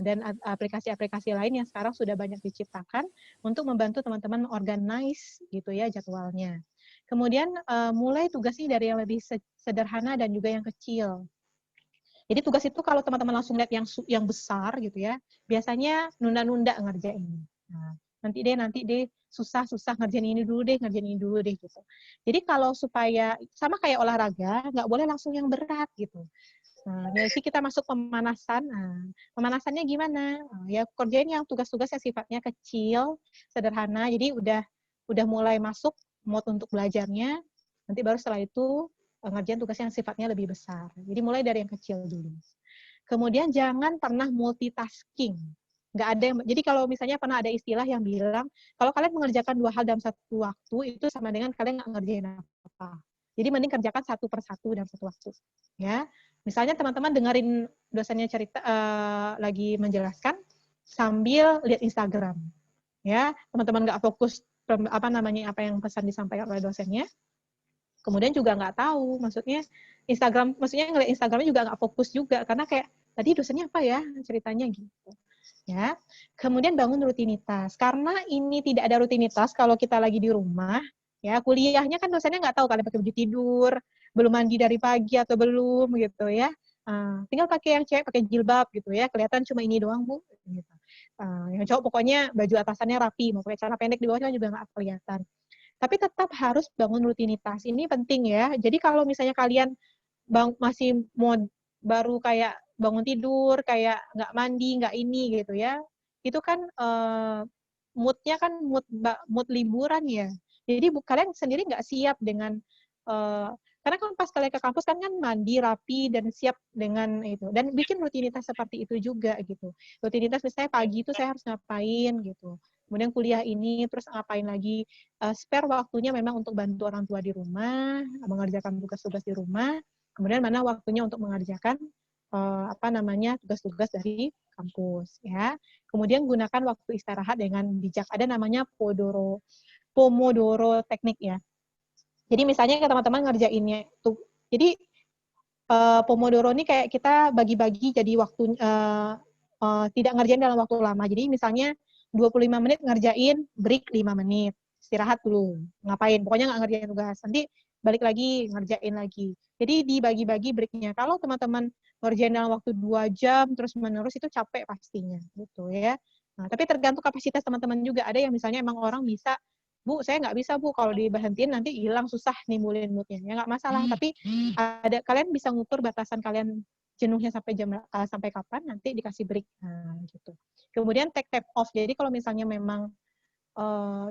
dan aplikasi-aplikasi lain yang sekarang sudah banyak diciptakan untuk membantu teman-teman organize gitu ya jadwalnya. Kemudian mulai tugasnya dari yang lebih sederhana dan juga yang kecil. Jadi tugas itu kalau teman-teman langsung lihat yang besar gitu ya, biasanya nunda-nunda ngerjain. Nah, nanti deh susah ngerjain ini dulu deh gitu. Jadi kalau supaya sama kayak olahraga, nggak boleh langsung yang berat gitu. Nah, jadi kita masuk pemanasan. Nah, pemanasannya gimana? Nah, ya kerjain yang tugas-tugas yang sifatnya kecil, sederhana. Jadi udah mulai masuk mode untuk belajarnya. Nanti baru setelah itu ngerjain tugas yang sifatnya lebih besar. Jadi mulai dari yang kecil dulu. Kemudian jangan pernah multitasking. Nggak ada yang, jadi kalau misalnya pernah ada istilah yang bilang, kalau kalian mengerjakan 2 hal dalam satu waktu, itu sama dengan kalian nggak ngerjain apa-apa. Jadi mending kerjakan satu persatu dalam satu waktu. Ya, misalnya teman-teman dengerin dosennya cerita lagi menjelaskan sambil lihat Instagram. Ya, teman-teman nggak fokus apa yang pesan disampaikan oleh dosennya. Kemudian juga nggak tahu, maksudnya ngeliat Instagramnya juga nggak fokus juga karena kayak tadi dosennya apa ya ceritanya gitu. Ya, kemudian bangun rutinitas. Karena ini tidak ada rutinitas kalau kita lagi di rumah, ya kuliahnya kan dosennya nggak tahu kalian pakai baju tidur, belum mandi dari pagi atau belum gitu ya. Tinggal pakai yang cewek pakai jilbab gitu ya, kelihatan cuma ini doang Bu. Gitu. Yang cowok pokoknya baju atasannya rapi, mau pakai celana pendek di bawahnya juga nggak kelihatan. Tapi tetap harus bangun rutinitas. Ini penting ya. Jadi kalau misalnya kalian masih mau baru kayak bangun tidur, kayak nggak mandi, nggak ini gitu ya, itu kan mood-nya kan mood liburan ya. Jadi kalian sendiri nggak siap dengan karena kan pas kalian ke kampus kan mandi rapi dan siap dengan itu, dan bikin rutinitas seperti itu juga gitu. Rutinitas misalnya pagi itu saya harus ngapain gitu, kemudian kuliah ini terus ngapain lagi, spare waktunya memang untuk bantu orang tua di rumah, mengerjakan tugas-tugas di rumah, kemudian mana waktunya untuk mengerjakan tugas-tugas dari kampus ya. Kemudian gunakan waktu istirahat dengan bijak. Ada namanya Pomodoro teknik ya. Jadi misalnya teman-teman ngerjainnya tuh. Jadi Pomodoro ini kayak kita bagi-bagi jadi waktu tidak ngerjain dalam waktu lama. Jadi misalnya 25 menit ngerjain, break 5 menit. Istirahat dulu. Ngapain? Pokoknya nggak ngerjain tugas. Nanti balik lagi, ngerjain lagi. Jadi dibagi-bagi breaknya. Kalau teman-teman ngerjain dalam waktu 2 jam, terus-menerus itu capek pastinya. Gitu ya. Nah, tapi tergantung kapasitas teman-teman juga. Ada yang misalnya emang orang bisa, Bu, saya nggak bisa, Bu. Kalau diberhentiin nanti hilang, susah nimbulin mood-nya. Ya nggak masalah. Tapi kalian bisa ngukur batasan kalian jenuhnya sampai kapan, nanti dikasih break. Nah, gitu. Kemudian take time off. Jadi kalau misalnya memang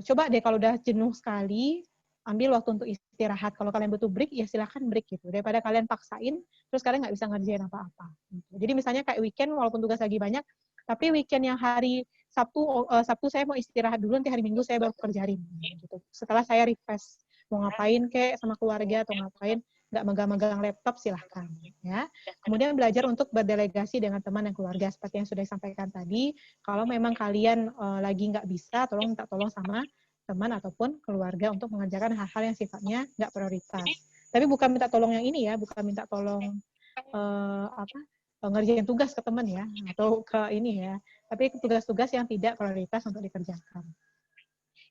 coba deh kalau udah jenuh sekali, ambil waktu untuk istirahat. Kalau kalian butuh break, ya silahkan break gitu. Daripada kalian paksain, terus kalian nggak bisa ngerjain apa-apa. Gitu. Jadi misalnya kayak weekend, walaupun tugas lagi banyak, tapi weekend yang hari Sabtu saya mau istirahat dulu, nanti hari Minggu saya baru kerjain. Gitu. Setelah saya refresh, mau ngapain kek sama keluarga atau ngapain, nggak megang-megang laptop, silahkan. Ya. Kemudian belajar untuk berdelegasi dengan teman dan keluarga. Seperti yang sudah disampaikan tadi, kalau memang kalian lagi nggak bisa, minta tolong sama teman ataupun keluarga untuk mengerjakan hal-hal yang sifatnya nggak prioritas. Tapi bukan minta tolong yang ini ya, bukan minta tolong ngerjain tugas ke teman ya, atau ke ini ya. Tapi tugas-tugas yang tidak prioritas untuk dikerjakan.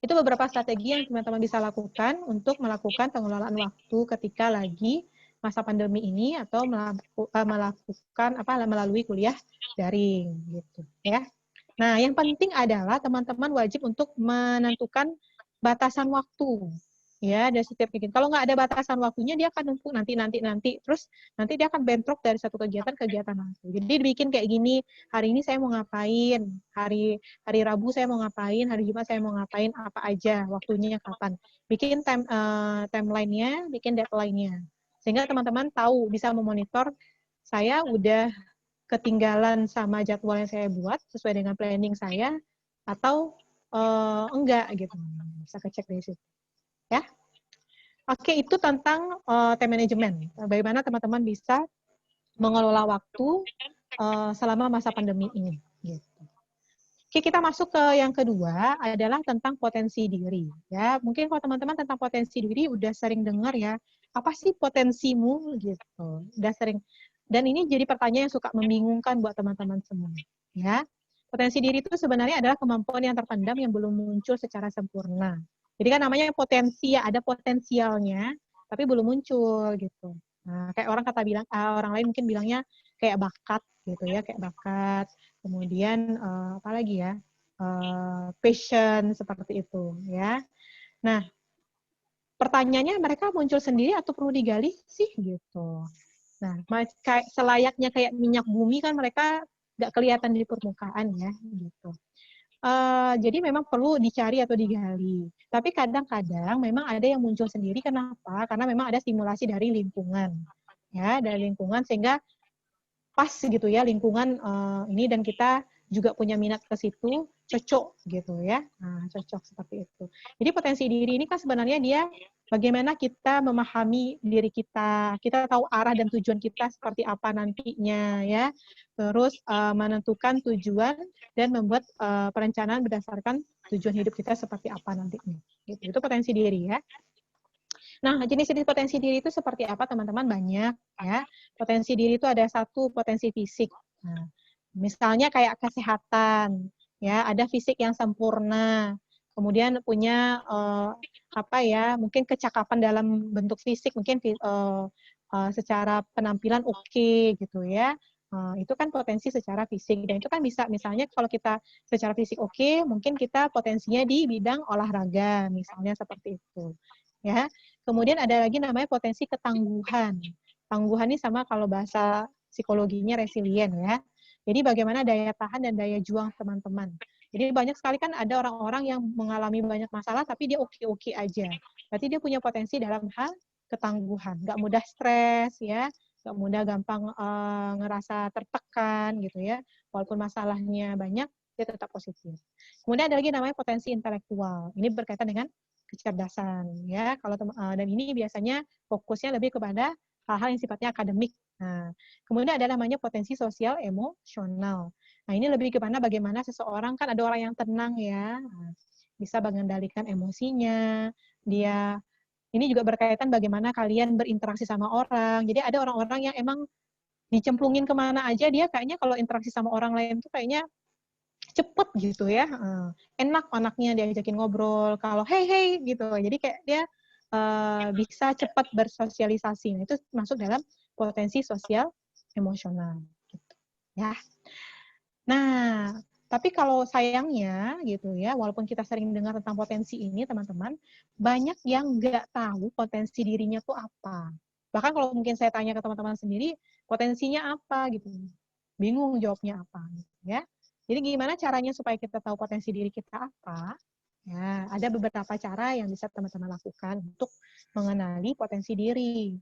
Itu beberapa strategi yang teman-teman bisa lakukan untuk melakukan pengelolaan waktu ketika lagi masa pandemi ini atau melakukan melalui kuliah daring gitu ya. Nah, yang penting adalah teman-teman wajib untuk menentukan batasan waktu. Ya, ada setiap kegiatan. Kalau nggak ada batasan waktunya, dia akan numpuk nanti. Terus nanti dia akan bentrok dari satu kegiatan ke kegiatan lain. Jadi dibikin kayak gini, hari ini saya mau ngapain, hari Rabu saya mau ngapain, hari Jumat saya mau ngapain, apa aja, waktunya kapan. Bikin timeline-nya, bikin deadline-nya. Sehingga teman-teman tahu, bisa memonitor, saya udah ketinggalan sama jadwal yang saya buat, sesuai dengan planning saya, atau enggak gitu. Bisa kecek dari situ. Ya, oke, itu tentang time management. Bagaimana teman-teman bisa mengelola waktu selama masa pandemi ini. Gitu. Oke, kita masuk ke yang kedua adalah tentang potensi diri. Ya, mungkin kalau teman-teman tentang potensi diri udah sering dengar ya. Apa sih potensimu gitu? Udah sering. Dan ini jadi pertanyaan yang suka membingungkan buat teman-teman semua. Ya, potensi diri itu sebenarnya adalah kemampuan yang terpendam yang belum muncul secara sempurna. Jadi kan namanya potensi, ya ada potensialnya, tapi belum muncul gitu. Nah, kayak orang lain mungkin bilangnya kayak bakat gitu ya, kayak bakat. Kemudian apa lagi ya, passion seperti itu ya. Nah, pertanyaannya mereka muncul sendiri atau perlu digali sih gitu. Nah, kayak selayaknya kayak minyak bumi kan mereka nggak kelihatan di permukaan ya gitu. Jadi memang perlu dicari atau digali. Tapi kadang-kadang memang ada yang muncul sendiri. Kenapa? Karena memang ada stimulasi dari lingkungan, ya, dari lingkungan sehingga pas gitu ya lingkungan ini dan kita juga punya minat ke situ, cocok gitu ya. Nah, cocok seperti itu. Jadi potensi diri ini kan sebenarnya dia bagaimana kita memahami diri kita tahu arah dan tujuan kita seperti apa nantinya ya. Terus menentukan tujuan dan membuat perencanaan berdasarkan tujuan hidup kita seperti apa nantinya. Gitu. Itu potensi diri ya. Nah, jenis-jenis potensi diri itu seperti apa, teman-teman? Banyak, ya. Potensi diri itu ada satu potensi fisik. Nah, misalnya kayak kesehatan, ya, ada fisik yang sempurna, kemudian punya apa ya, mungkin kecakapan dalam bentuk fisik, mungkin secara penampilan oke, gitu ya. Itu kan potensi secara fisik, dan itu kan bisa, misalnya kalau kita secara fisik oke, mungkin kita potensinya di bidang olahraga, misalnya seperti itu. Ya, kemudian ada lagi namanya potensi ketangguhan. Tangguhan ini sama kalau bahasa psikologinya resilient ya. Jadi bagaimana daya tahan dan daya juang teman-teman. Jadi banyak sekali kan ada orang-orang yang mengalami banyak masalah tapi dia oke-oke aja. Berarti dia punya potensi dalam hal ketangguhan. Nggak mudah stres ya, nggak mudah gampang ngerasa tertekan gitu ya. Walaupun masalahnya banyak, dia tetap positif. Kemudian ada lagi namanya potensi intelektual. Ini berkaitan dengan kecerdasan ya. Kalau dan ini biasanya fokusnya lebih kepada hal-hal yang sifatnya akademik. Nah, kemudian ada namanya potensi sosial emosional. Nah, ini lebih kepada bagaimana seseorang, kan ada orang yang tenang ya, bisa mengendalikan emosinya, dia ini juga berkaitan bagaimana kalian berinteraksi sama orang. Jadi ada orang-orang yang emang dicemplungin kemana aja, dia kayaknya kalau interaksi sama orang lain tuh kayaknya cepet gitu ya, enak anaknya diajakin ngobrol, kalau hey gitu, jadi kayak dia bisa cepat bersosialisasi. Nah, itu masuk dalam potensi sosial emosional gitu ya. Nah, tapi kalau sayangnya gitu ya, walaupun kita sering dengar tentang potensi ini teman-teman, banyak yang nggak tahu potensi dirinya tuh apa. Bahkan kalau mungkin saya tanya ke teman-teman sendiri, potensinya apa gitu, bingung jawabnya apa gitu ya. Jadi gimana caranya supaya kita tahu potensi diri kita apa? Ya, ada beberapa cara yang bisa teman-teman lakukan untuk mengenali potensi diri.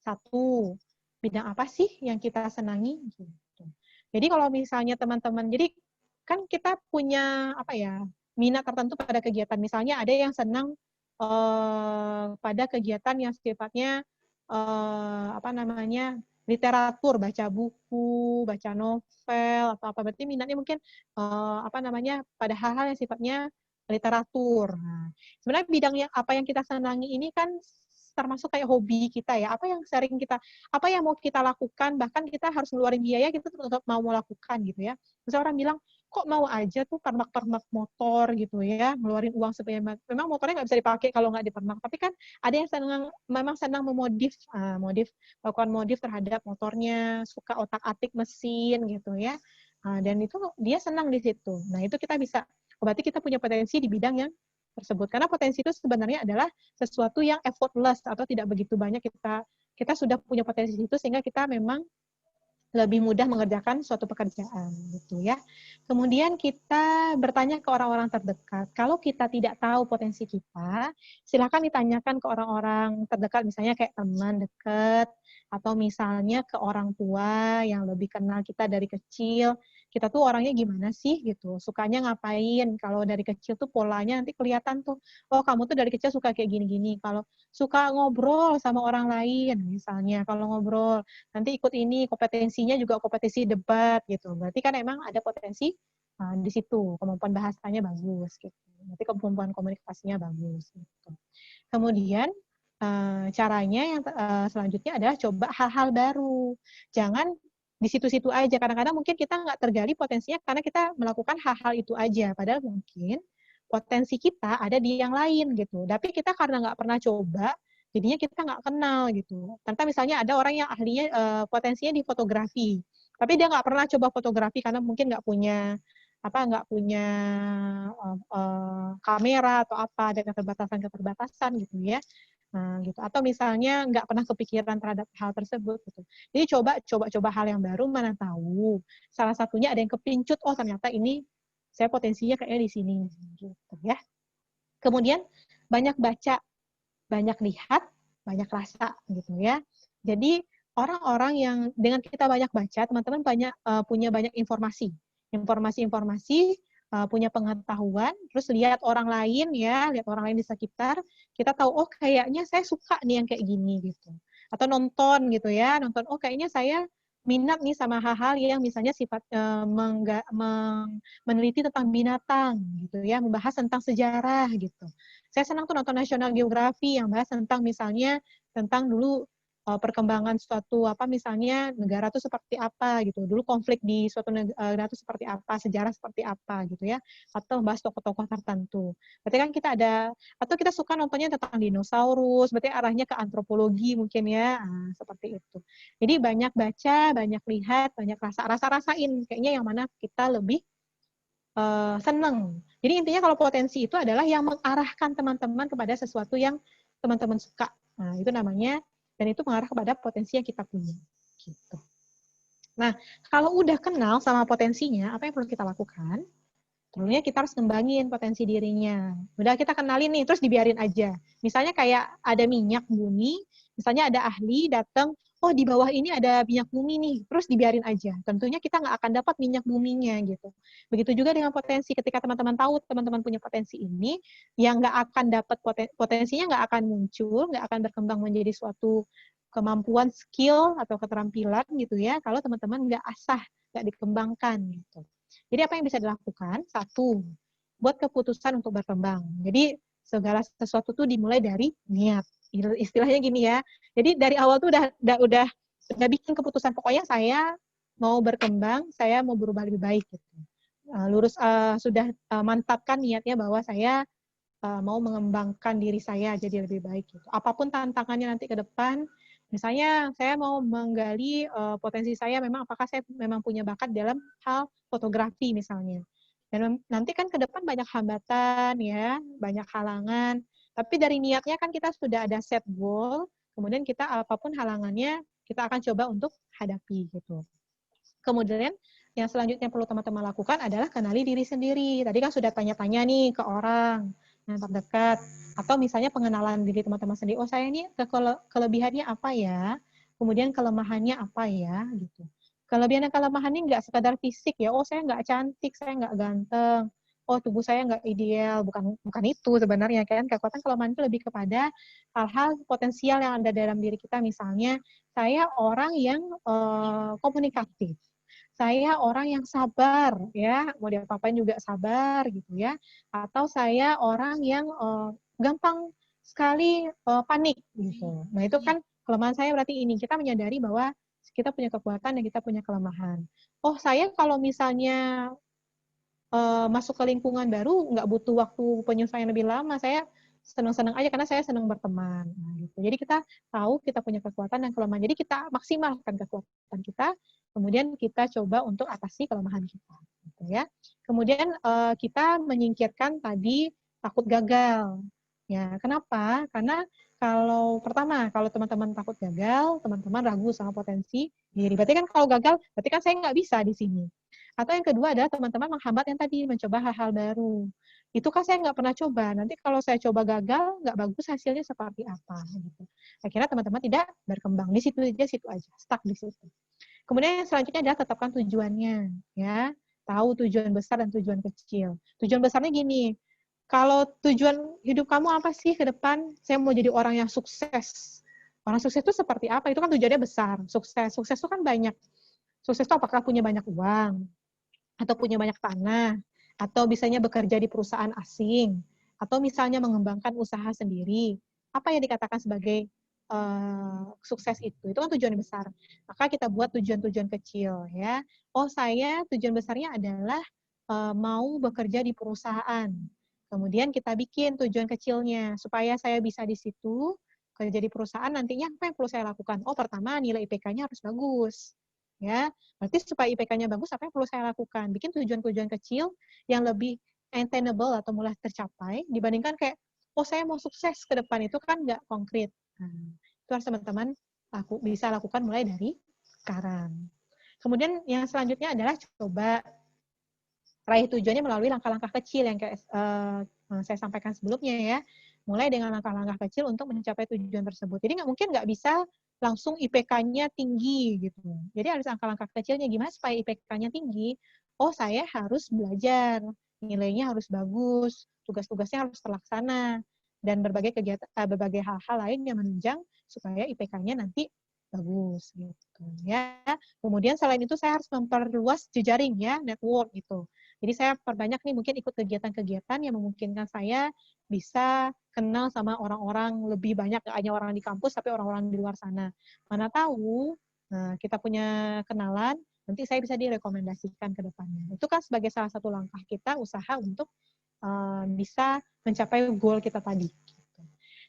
Satu, bidang apa sih yang kita senangi? Gitu. Jadi kalau misalnya teman-teman, jadi kan kita punya apa ya, minat tertentu pada kegiatan. Misalnya ada yang senang pada kegiatan yang sifatnya apa namanya, literatur, baca buku, baca novel atau apa, berarti minatnya mungkin apa namanya, pada hal-hal yang sifatnya literatur. Nah, sebenarnya bidang yang apa yang kita senangi ini kan termasuk kayak hobi kita ya. Apa yang sering kita, apa yang mau kita lakukan, bahkan kita harus ngeluarin biaya kita untuk mau melakukan gitu ya. Terus orang bilang, kok mau aja tuh permak-permak motor gitu ya, ngeluarin uang sebanyak, memang motornya nggak bisa dipakai kalau nggak dipermak. Tapi kan ada yang memang senang memodif, melakukan modif terhadap motornya, suka otak-atik mesin gitu ya. Dan itu dia senang di situ. Nah, itu kita bisa, berarti kita punya potensi di bidang yang tersebut. Karena potensi itu sebenarnya adalah sesuatu yang effortless atau tidak begitu banyak kita sudah punya potensi itu sehingga kita memang lebih mudah mengerjakan suatu pekerjaan gitu ya. Kemudian kita bertanya ke orang-orang terdekat. Kalau kita tidak tahu potensi kita, silakan ditanyakan ke orang-orang terdekat, misalnya kayak teman dekat atau misalnya ke orang tua yang lebih kenal kita dari kecil. Kita tuh orangnya gimana sih gitu, sukanya ngapain? Kalau dari kecil tuh polanya nanti kelihatan tuh, oh kamu tuh dari kecil suka kayak gini-gini. Kalau suka ngobrol sama orang lain, misalnya kalau ngobrol nanti ikut ini, kompetensinya juga kompetensi debat gitu. Berarti kan emang ada potensi di situ, kemampuan bahasanya bagus gitu. Nanti kemampuan komunikasinya bagus gitu. Kemudian caranya yang selanjutnya adalah coba hal-hal baru. Jangan di situ-situ aja. Kadang-kadang mungkin kita nggak tergali potensinya karena kita melakukan hal-hal itu aja. Padahal mungkin potensi kita ada di yang lain gitu. Tapi kita karena nggak pernah coba, jadinya kita nggak kenal gitu. Tanpa misalnya ada orang yang ahlinya potensinya di fotografi, tapi dia nggak pernah coba fotografi karena mungkin nggak punya kamera atau apa, ada keterbatasan gitu ya. Nah, gitu. Atau misalnya nggak pernah kepikiran terhadap hal tersebut gitu. Jadi coba hal yang baru, mana tahu salah satunya ada yang kepincut, oh ternyata ini saya potensinya kayaknya di sini gitu ya. Kemudian banyak baca, banyak lihat, banyak rasa gitu ya. Jadi orang-orang yang dengan kita banyak baca, teman-teman punya banyak informasi, punya pengetahuan, terus lihat orang lain ya, lihat orang lain di sekitar, kita tahu oh kayaknya saya suka nih yang kayak gini gitu. Atau nonton gitu ya, nonton oh kayaknya saya minat nih sama hal-hal yang misalnya sifat meneliti tentang binatang gitu ya, membahas tentang sejarah gitu. Saya senang tuh nonton National Geography yang bahas tentang misalnya tentang dulu perkembangan suatu misalnya negara itu seperti apa gitu. Dulu konflik di suatu negara itu seperti apa, sejarah seperti apa gitu ya. Atau membahas tokoh-tokoh tertentu. Berarti kan kita ada atau kita suka nontonnya tentang dinosaurus, berarti arahnya ke antropologi mungkin ya. Nah, seperti itu. Jadi banyak baca, banyak lihat, banyak rasa-rasain kayaknya yang mana kita lebih seneng. Jadi intinya kalau potensi itu adalah yang mengarahkan teman-teman kepada sesuatu yang teman-teman suka. Nah, itu namanya, dan itu mengarah kepada potensi yang kita punya. Gitu. Nah, kalau udah kenal sama potensinya, apa yang perlu kita lakukan? Tentunya kita harus ngembangin potensi dirinya. Udah kita kenalin nih, terus dibiarin aja. Misalnya kayak ada minyak bumi, misalnya ada ahli datang, oh di bawah ini ada minyak bumi nih, terus dibiarin aja. Tentunya kita nggak akan dapat minyak buminya gitu. Begitu juga dengan potensi, ketika teman-teman tahu teman-teman punya potensi ini, yang nggak akan dapat potensinya nggak akan muncul, nggak akan berkembang menjadi suatu kemampuan, skill atau keterampilan gitu ya, kalau teman-teman nggak asah, nggak dikembangkan gitu. Jadi apa yang bisa dilakukan? Satu, buat keputusan untuk berkembang. Jadi segala sesuatu tuh dimulai dari niat. Istilahnya gini ya. Jadi dari awal tuh udah bikin keputusan, pokoknya saya mau berkembang, saya mau berubah lebih baik gitu. Sudah mantapkan niatnya bahwa saya mau mengembangkan diri saya jadi lebih baik gitu. Apapun tantangannya nanti ke depan, misalnya saya mau menggali potensi saya, memang apakah saya memang punya bakat dalam hal fotografi misalnya. Dan nanti kan ke depan banyak hambatan ya, banyak halangan. Tapi dari niatnya kan kita sudah ada set goal, kemudian kita apapun halangannya, kita akan coba untuk hadapi gitu. Kemudian yang selanjutnya perlu teman-teman lakukan adalah kenali diri sendiri. Tadi kan sudah tanya-tanya nih ke orang yang terdekat. Atau misalnya pengenalan diri teman-teman sendiri. Oh saya ini kelebihannya apa ya? Kemudian kelemahannya apa ya? Gitu. Kelebihan dan kelemahannya nggak sekadar fisik ya. Oh saya nggak cantik, saya nggak ganteng. Oh tubuh saya nggak ideal. Bukan itu sebenarnya kan. Kekuatan kelemahan itu lebih kepada hal-hal potensial yang ada dalam diri kita. Misalnya saya orang yang komunikatif. Saya orang yang sabar ya, mau diapa-apain juga sabar gitu ya. Atau saya orang yang gampang sekali panik gitu. Nah, itu kan kelemahan saya berarti ini. Kita menyadari bahwa kita punya kekuatan dan kita punya kelemahan. Oh, saya kalau misalnya masuk ke lingkungan baru nggak butuh waktu penyesuaian lebih lama. Saya senang-senang aja karena saya senang berteman. Nah, gitu. Jadi kita tahu kita punya kekuatan dan kelemahan. Jadi kita maksimalkan kekuatan kita, kemudian kita coba untuk atasi kelemahan kita. Gitu ya. Kemudian kita menyingkirkan tadi takut gagal. Ya, kenapa? Karena kalau pertama, kalau teman-teman takut gagal, teman-teman ragu sama potensi diri. Berarti kan kalau gagal, berarti kan saya nggak bisa di sini. Atau yang kedua adalah teman-teman menghambat yang tadi, mencoba hal-hal baru. Itu kan saya nggak pernah coba. Nanti kalau saya coba gagal, nggak bagus hasilnya seperti apa. Gitu. Akhirnya teman-teman tidak berkembang. Di situ aja, stuck di situ. Kemudian yang selanjutnya adalah tetapkan tujuannya. Ya, tahu tujuan besar dan tujuan kecil. Tujuan besarnya gini, kalau tujuan hidup kamu apa sih ke depan? Saya mau jadi orang yang sukses. Orang sukses itu seperti apa? Itu kan tujuannya besar. Sukses. Sukses itu kan banyak. Sukses itu apakah punya banyak uang, atau punya banyak tanah, atau misalnya bekerja di perusahaan asing, atau misalnya mengembangkan usaha sendiri. Apa yang dikatakan sebagai sukses itu kan tujuan besar. Maka kita buat tujuan-tujuan kecil ya. Oh, saya tujuan besarnya adalah mau bekerja di perusahaan. Kemudian kita bikin tujuan kecilnya supaya saya bisa di situ kerja di perusahaan, nantinya apa yang perlu saya lakukan? Oh, pertama nilai IPK-nya harus bagus. Ya, berarti supaya IPK-nya bagus, apa yang perlu saya lakukan? Bikin tujuan-tujuan kecil yang lebih attainable atau mulai tercapai dibandingkan kayak, oh saya mau sukses ke depan, itu kan nggak konkret. Nah, itu harus teman-teman bisa lakukan mulai dari sekarang. Kemudian yang selanjutnya adalah coba raih tujuannya melalui langkah-langkah kecil yang kayak saya sampaikan sebelumnya ya. Mulai dengan langkah-langkah kecil untuk mencapai tujuan tersebut. Jadi mungkin nggak bisa langsung IPK-nya tinggi gitu. Jadi harus langkah-langkah kecilnya gimana supaya IPK-nya tinggi. Oh, saya harus belajar, nilainya harus bagus, tugas-tugasnya harus terlaksana, dan berbagai kegiatan, berbagai hal-hal lain yang menunjang supaya IPK-nya nanti bagus gitu ya. Kemudian selain itu saya harus memperluas jejaring ya, network gitu. Jadi saya perbanyak nih mungkin ikut kegiatan-kegiatan yang memungkinkan saya bisa kenal sama orang-orang lebih banyak, gak hanya orang di kampus, tapi orang-orang di luar sana. Mana tahu kita punya kenalan, nanti saya bisa direkomendasikan ke depannya. Itu kan sebagai salah satu langkah kita, usaha untuk bisa mencapai goal kita tadi.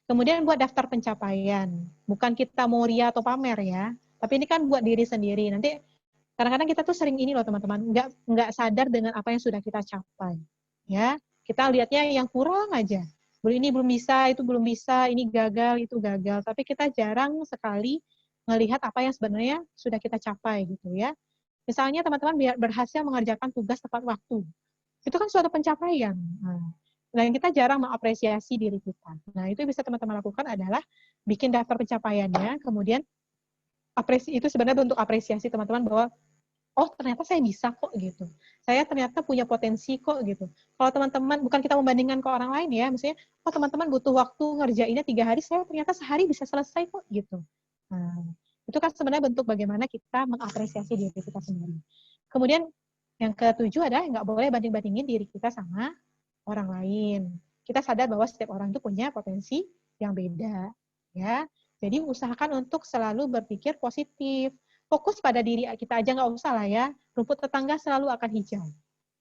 Kemudian buat daftar pencapaian. Bukan kita mau ria atau pamer ya, tapi ini kan buat diri sendiri. Nanti kadang-kadang kita tuh sering ini loh teman-teman, nggak sadar dengan apa yang sudah kita capai. Ya, kita lihatnya yang kurang aja. Ini belum bisa, itu belum bisa, ini gagal, itu gagal. Tapi kita jarang sekali melihat apa yang sebenarnya sudah kita capai gitu ya. Misalnya teman-teman berhasil mengerjakan tugas tepat waktu. Itu kan suatu pencapaian. Nah, kita jarang mengapresiasi diri kita. Nah, itu yang bisa teman-teman lakukan adalah bikin daftar pencapaiannya, kemudian itu sebenarnya bentuk apresiasi teman-teman bahwa oh ternyata saya bisa kok gitu. Saya ternyata punya potensi kok gitu. Kalau teman-teman, bukan kita membandingkan ke orang lain ya, misalnya, oh teman-teman butuh waktu ngerjainnya 3 hari, saya ternyata sehari bisa selesai kok gitu. Nah, itu kan sebenarnya bentuk bagaimana kita mengapresiasi diri kita sendiri. Kemudian yang ketujuh adalah nggak boleh banding-bandingin diri kita sama orang lain. Kita sadar bahwa setiap orang itu punya potensi yang beda, ya. Jadi usahakan untuk selalu berpikir positif. Fokus pada diri kita aja nggak usah lah ya. Rumput tetangga selalu akan hijau,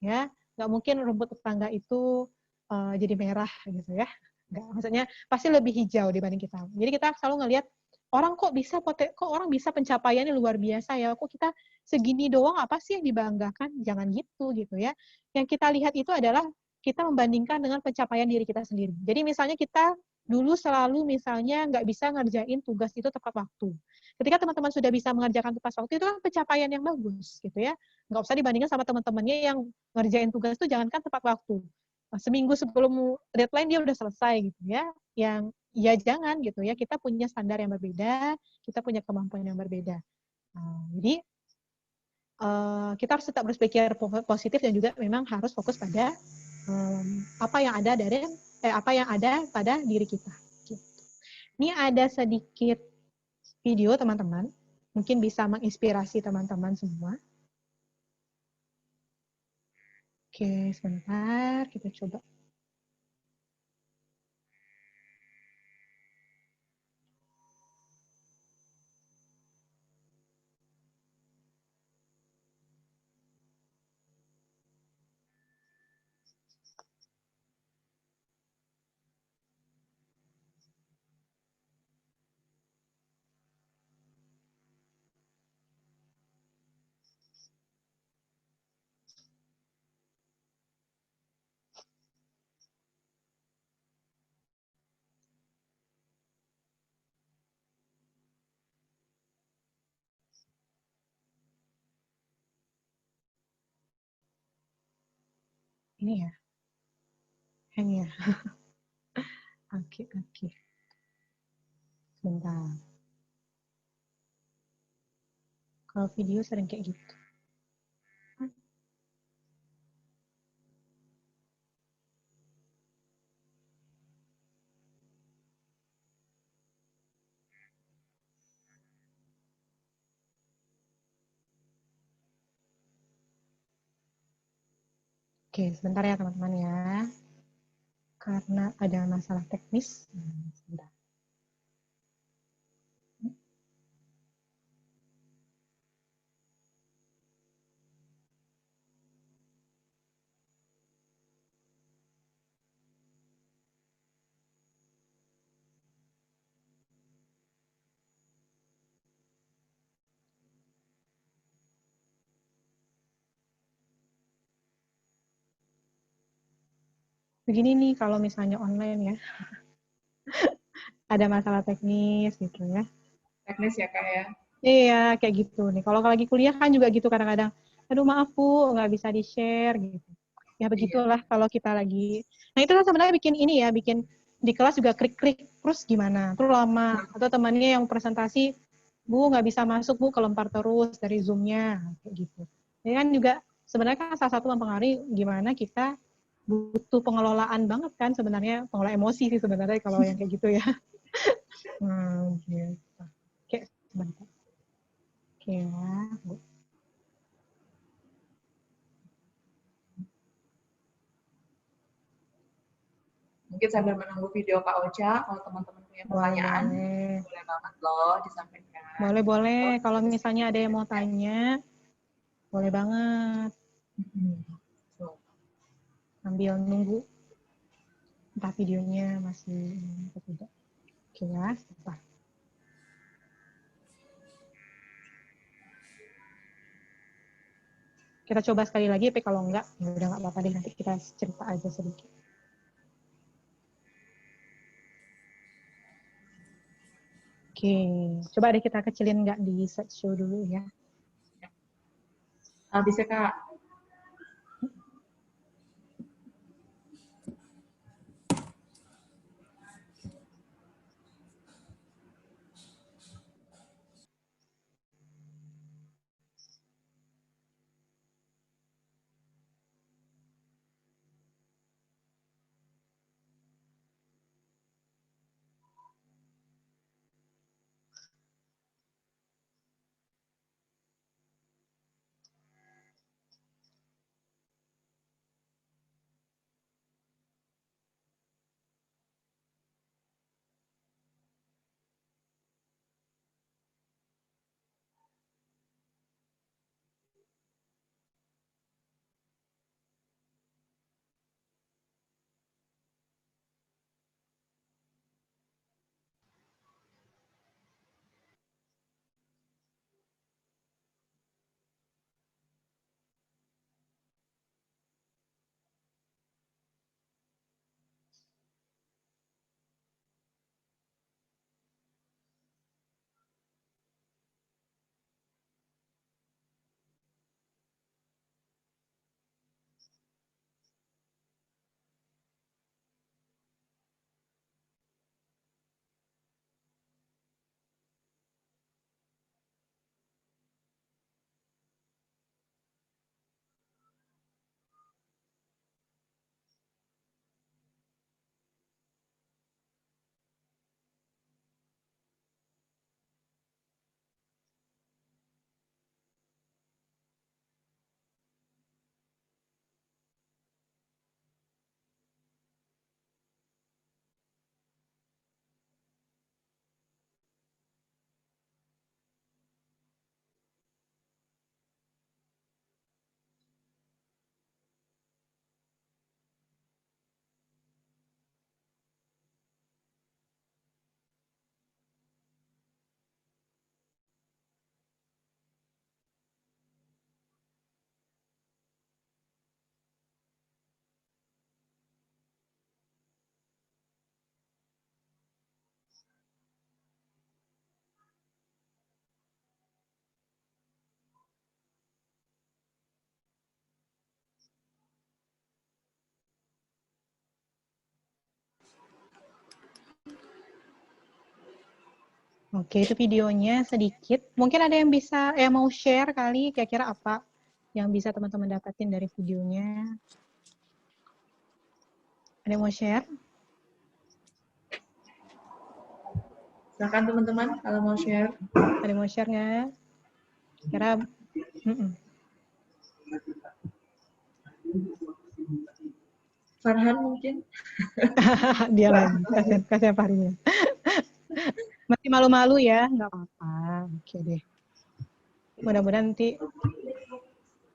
ya. Nggak mungkin rumput tetangga itu jadi merah gitu ya. Nggak, maksudnya pasti lebih hijau dibanding kita. Jadi kita selalu ngelihat orang kok orang bisa pencapaiannya luar biasa ya. Kok kita segini doang apa sih yang dibanggakan? Jangan gitu ya. Yang kita lihat itu adalah kita membandingkan dengan pencapaian diri kita sendiri. Jadi misalnya kita dulu selalu misalnya nggak bisa ngerjain tugas itu tepat waktu. Ketika teman-teman sudah bisa mengerjakan tepat waktu, itu kan pencapaian yang bagus gitu ya. Nggak usah dibandingkan sama teman-temannya yang ngerjain tugas itu jangankan tepat waktu. Seminggu sebelum deadline dia udah selesai gitu ya. Yang ya jangan gitu ya. Kita punya standar yang berbeda, kita punya kemampuan yang berbeda. Jadi kita harus tetap berpikir positif dan juga memang harus fokus pada apa yang ada pada diri kita. Gitu. Ini ada sedikit video teman-teman, mungkin bisa menginspirasi teman-teman semua. Oke, sebentar kita coba. ini ya. Hang ya. Oke. Sebentar. Kalau video sering kayak gitu. Oke, sebentar ya teman-teman ya. Karena ada masalah teknis. Sebentar. Begini nih kalau misalnya online ya. Ada masalah teknis gitu ya. Teknis ya Kak ya. Iya, kayak gitu nih. Kalau lagi kuliah kan juga gitu kadang-kadang. Aduh maaf Bu, nggak bisa di-share gitu. Ya begitulah kalau kita lagi. Nah itu kan sebenarnya bikin ini ya, bikin di kelas juga klik-klik terus gimana? Terus lama. Atau temannya yang presentasi, Bu nggak bisa masuk Bu, kelempar terus dari Zoom-nya. Kayak gitu. Ini kan juga sebenarnya kan salah satu mempengaruhi gimana kita butuh pengelolaan banget kan sebenarnya, pengelola emosi sih sebenarnya kalau yang kayak gitu ya. Gitu. Oke, sebentar. Oke ya, Bu. Mungkin sambil menunggu video Kak Ocha, kalau teman-teman punya pertanyaan, boleh banget loh disampaikan. Boleh. Kalau misalnya ada yang mau tanya, boleh banget. Sambil nunggu entah videonya masih atau tidak. Oke ya, sebentar. Kita coba sekali lagi, tapi kalau enggak, ya udah nggak apa-apa deh, nanti kita cerita aja sedikit. Oke, coba deh kita kecilin nggak di slideshow dulu ya. Bisa Kak. Oke, itu videonya sedikit. Mungkin ada yang bisa, mau share kali, kira-kira apa yang bisa teman-teman dapatin dari videonya. Ada yang mau share? Silakan teman-teman kalau mau share. Ada yang mau share nggak? Kira, Farhan mungkin. dia lagi, kasihan Fahrinya. Masih malu-malu ya, nggak apa-apa. Oke deh. Mudah-mudahan nanti.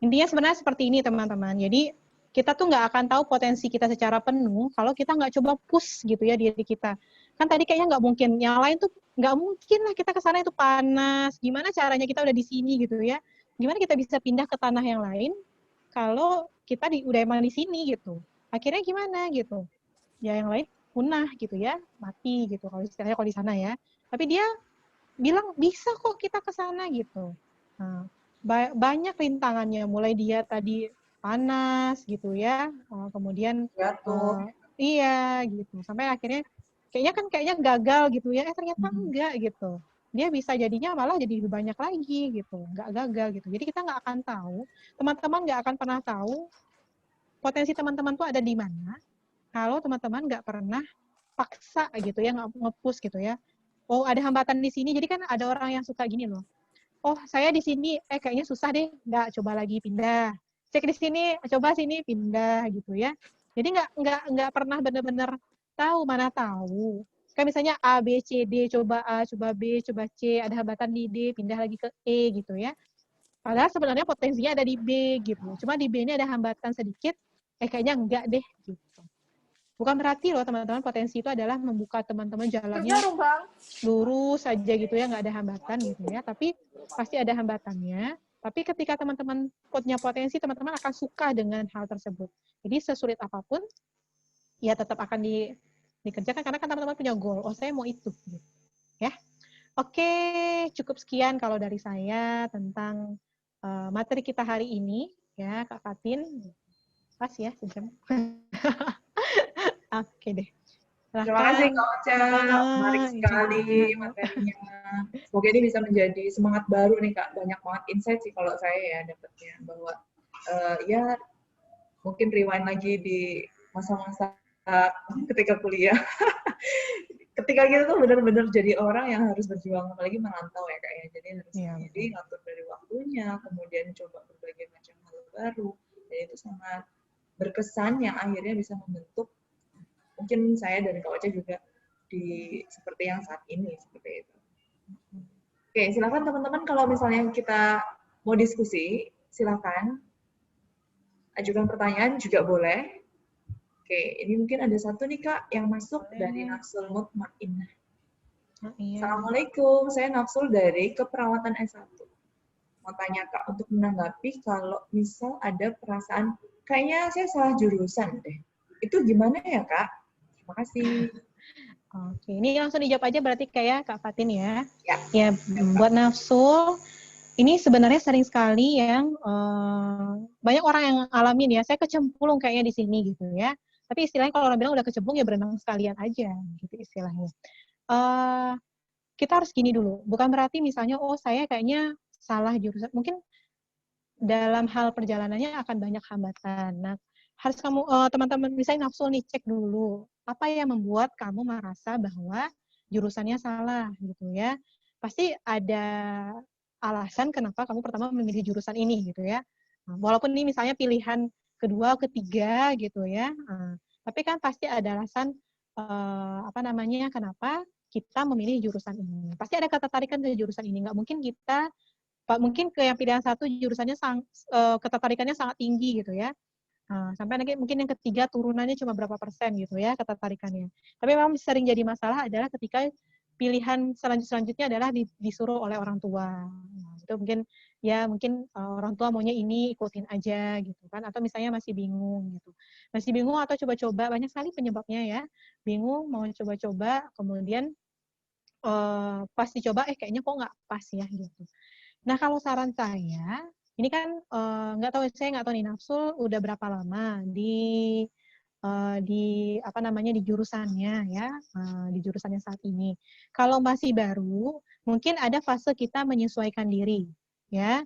Intinya sebenarnya seperti ini teman-teman. Jadi kita tuh nggak akan tahu potensi kita secara penuh kalau kita nggak coba push gitu ya diri kita. Kan tadi kayaknya nggak mungkin. Yang lain tuh nggak mungkin lah kita ke sana itu panas. Gimana caranya kita udah di sini gitu ya. Gimana kita bisa pindah ke tanah yang lain kalau kita udah emang di sini gitu. Akhirnya gimana gitu. Ya yang lain punah gitu ya, mati gitu kalau istilahnya kalau di sana ya. Tapi dia bilang bisa kok kita ke sana gitu. Nah, banyak rintangannya, mulai dia tadi panas gitu ya, kemudian iya gitu, sampai akhirnya kayaknya gagal gitu ya, ternyata enggak gitu. Dia bisa jadinya malah jadi lebih banyak lagi gitu, enggak gagal gitu. Jadi kita nggak akan tahu, teman-teman nggak akan pernah tahu potensi teman-teman tuh ada di mana kalau teman-teman nggak pernah paksa gitu ya, nge-push gitu ya. Oh, ada hambatan di sini. Jadi kan ada orang yang suka gini loh. Oh, saya di sini kayaknya susah deh. Nggak, coba lagi pindah. Cek di sini, coba sini pindah gitu ya. Jadi nggak pernah benar-benar tahu, mana tahu. Kayak misalnya A, B, C, D, coba A, coba B, coba C, ada hambatan di D, pindah lagi ke E gitu ya. Padahal sebenarnya potensinya ada di B gitu. Cuma di B ini ada hambatan sedikit, kayaknya enggak deh gitu. Bukan berarti loh teman-teman potensi itu adalah membuka teman-teman jalannya lurus saja gitu ya, nggak ada hambatan gitu ya. Tapi pasti ada hambatannya. Tapi ketika teman-teman punya potensi, teman-teman akan suka dengan hal tersebut. Jadi sesulit apapun, ya tetap akan dikerjakan karena kan teman-teman punya goal. Oh, saya mau itu. Gitu. Ya, oke, cukup sekian kalau dari saya tentang materi kita hari ini. Ya, Kak Fatin. Pas ya, sejam. Oke deh. Terima kasih Kak Ocha, menarik sekali materinya. Semoga ini bisa menjadi semangat baru nih Kak. Banyak banget insight sih kalau saya ya dapatnya bahwa ya mungkin rewind lagi di masa-masa ketika kuliah. Ketika kita tuh benar-benar jadi orang yang harus berjuang, apalagi merantau ya Kak ya. Jadi harus sendiri ngatur dari waktunya, kemudian coba berbagai macam hal baru. Dan itu sangat berkesan yang akhirnya bisa membentuk mungkin saya dan Kak Ocha juga di seperti yang saat ini seperti itu. Oke, silakan teman-teman kalau misalnya kita mau diskusi, silakan ajukan pertanyaan juga boleh. Oke, ini mungkin ada satu nih Kak yang masuk dari Nafsul Mutmainnah. Assalamualaikum, saya Nafsul dari Keperawatan S1. Mau tanya Kak, untuk menanggapi kalau misal ada perasaan kayaknya saya salah jurusan deh. Itu gimana ya Kak? Terima kasih. Oke, ini langsung dijawab aja berarti kayak Kak Fatin ya. Ya, buat Nafsul, ini sebenarnya sering sekali yang banyak orang yang alamin ya. Saya kecemplung kayaknya di sini gitu ya. Tapi istilahnya kalau orang bilang udah kecemplung ya berenang sekalian aja gitu istilahnya. Kita harus gini dulu. Bukan berarti misalnya oh saya kayaknya salah jurusan. Mungkin dalam hal perjalanannya akan banyak hambatan. Nah, harus kamu teman-teman misalnya Nafsul nih cek dulu apa yang membuat kamu merasa bahwa jurusannya salah gitu ya. Pasti ada alasan kenapa kamu pertama memilih jurusan ini gitu ya. Nah, walaupun ini misalnya pilihan kedua, ketiga gitu ya. Tapi kan pasti ada alasan kenapa kita memilih jurusan ini. Pasti ada ketertarikan ke jurusan ini. Nggak mungkin kita mungkin ke yang pilihan satu jurusannya ketertarikannya sangat tinggi gitu ya. Sampai nanti mungkin yang ketiga turunannya cuma berapa persen gitu ya ketertarikannya. Tapi memang sering jadi masalah adalah ketika pilihan selanjutnya adalah disuruh oleh orang tua. Nah, itu mungkin orang tua maunya ini ikutin aja gitu kan, atau misalnya masih bingung gitu. Masih bingung atau coba-coba, banyak sekali penyebabnya ya. Bingung mau coba-coba, kemudian pas dicoba kayaknya kok nggak pas ya gitu. Nah, kalau saran saya ini kan saya nggak tahu nih Nafsul udah berapa lama di di apa namanya di jurusannya ya, di jurusannya saat ini. Kalau masih baru, mungkin ada fase kita menyesuaikan diri, ya.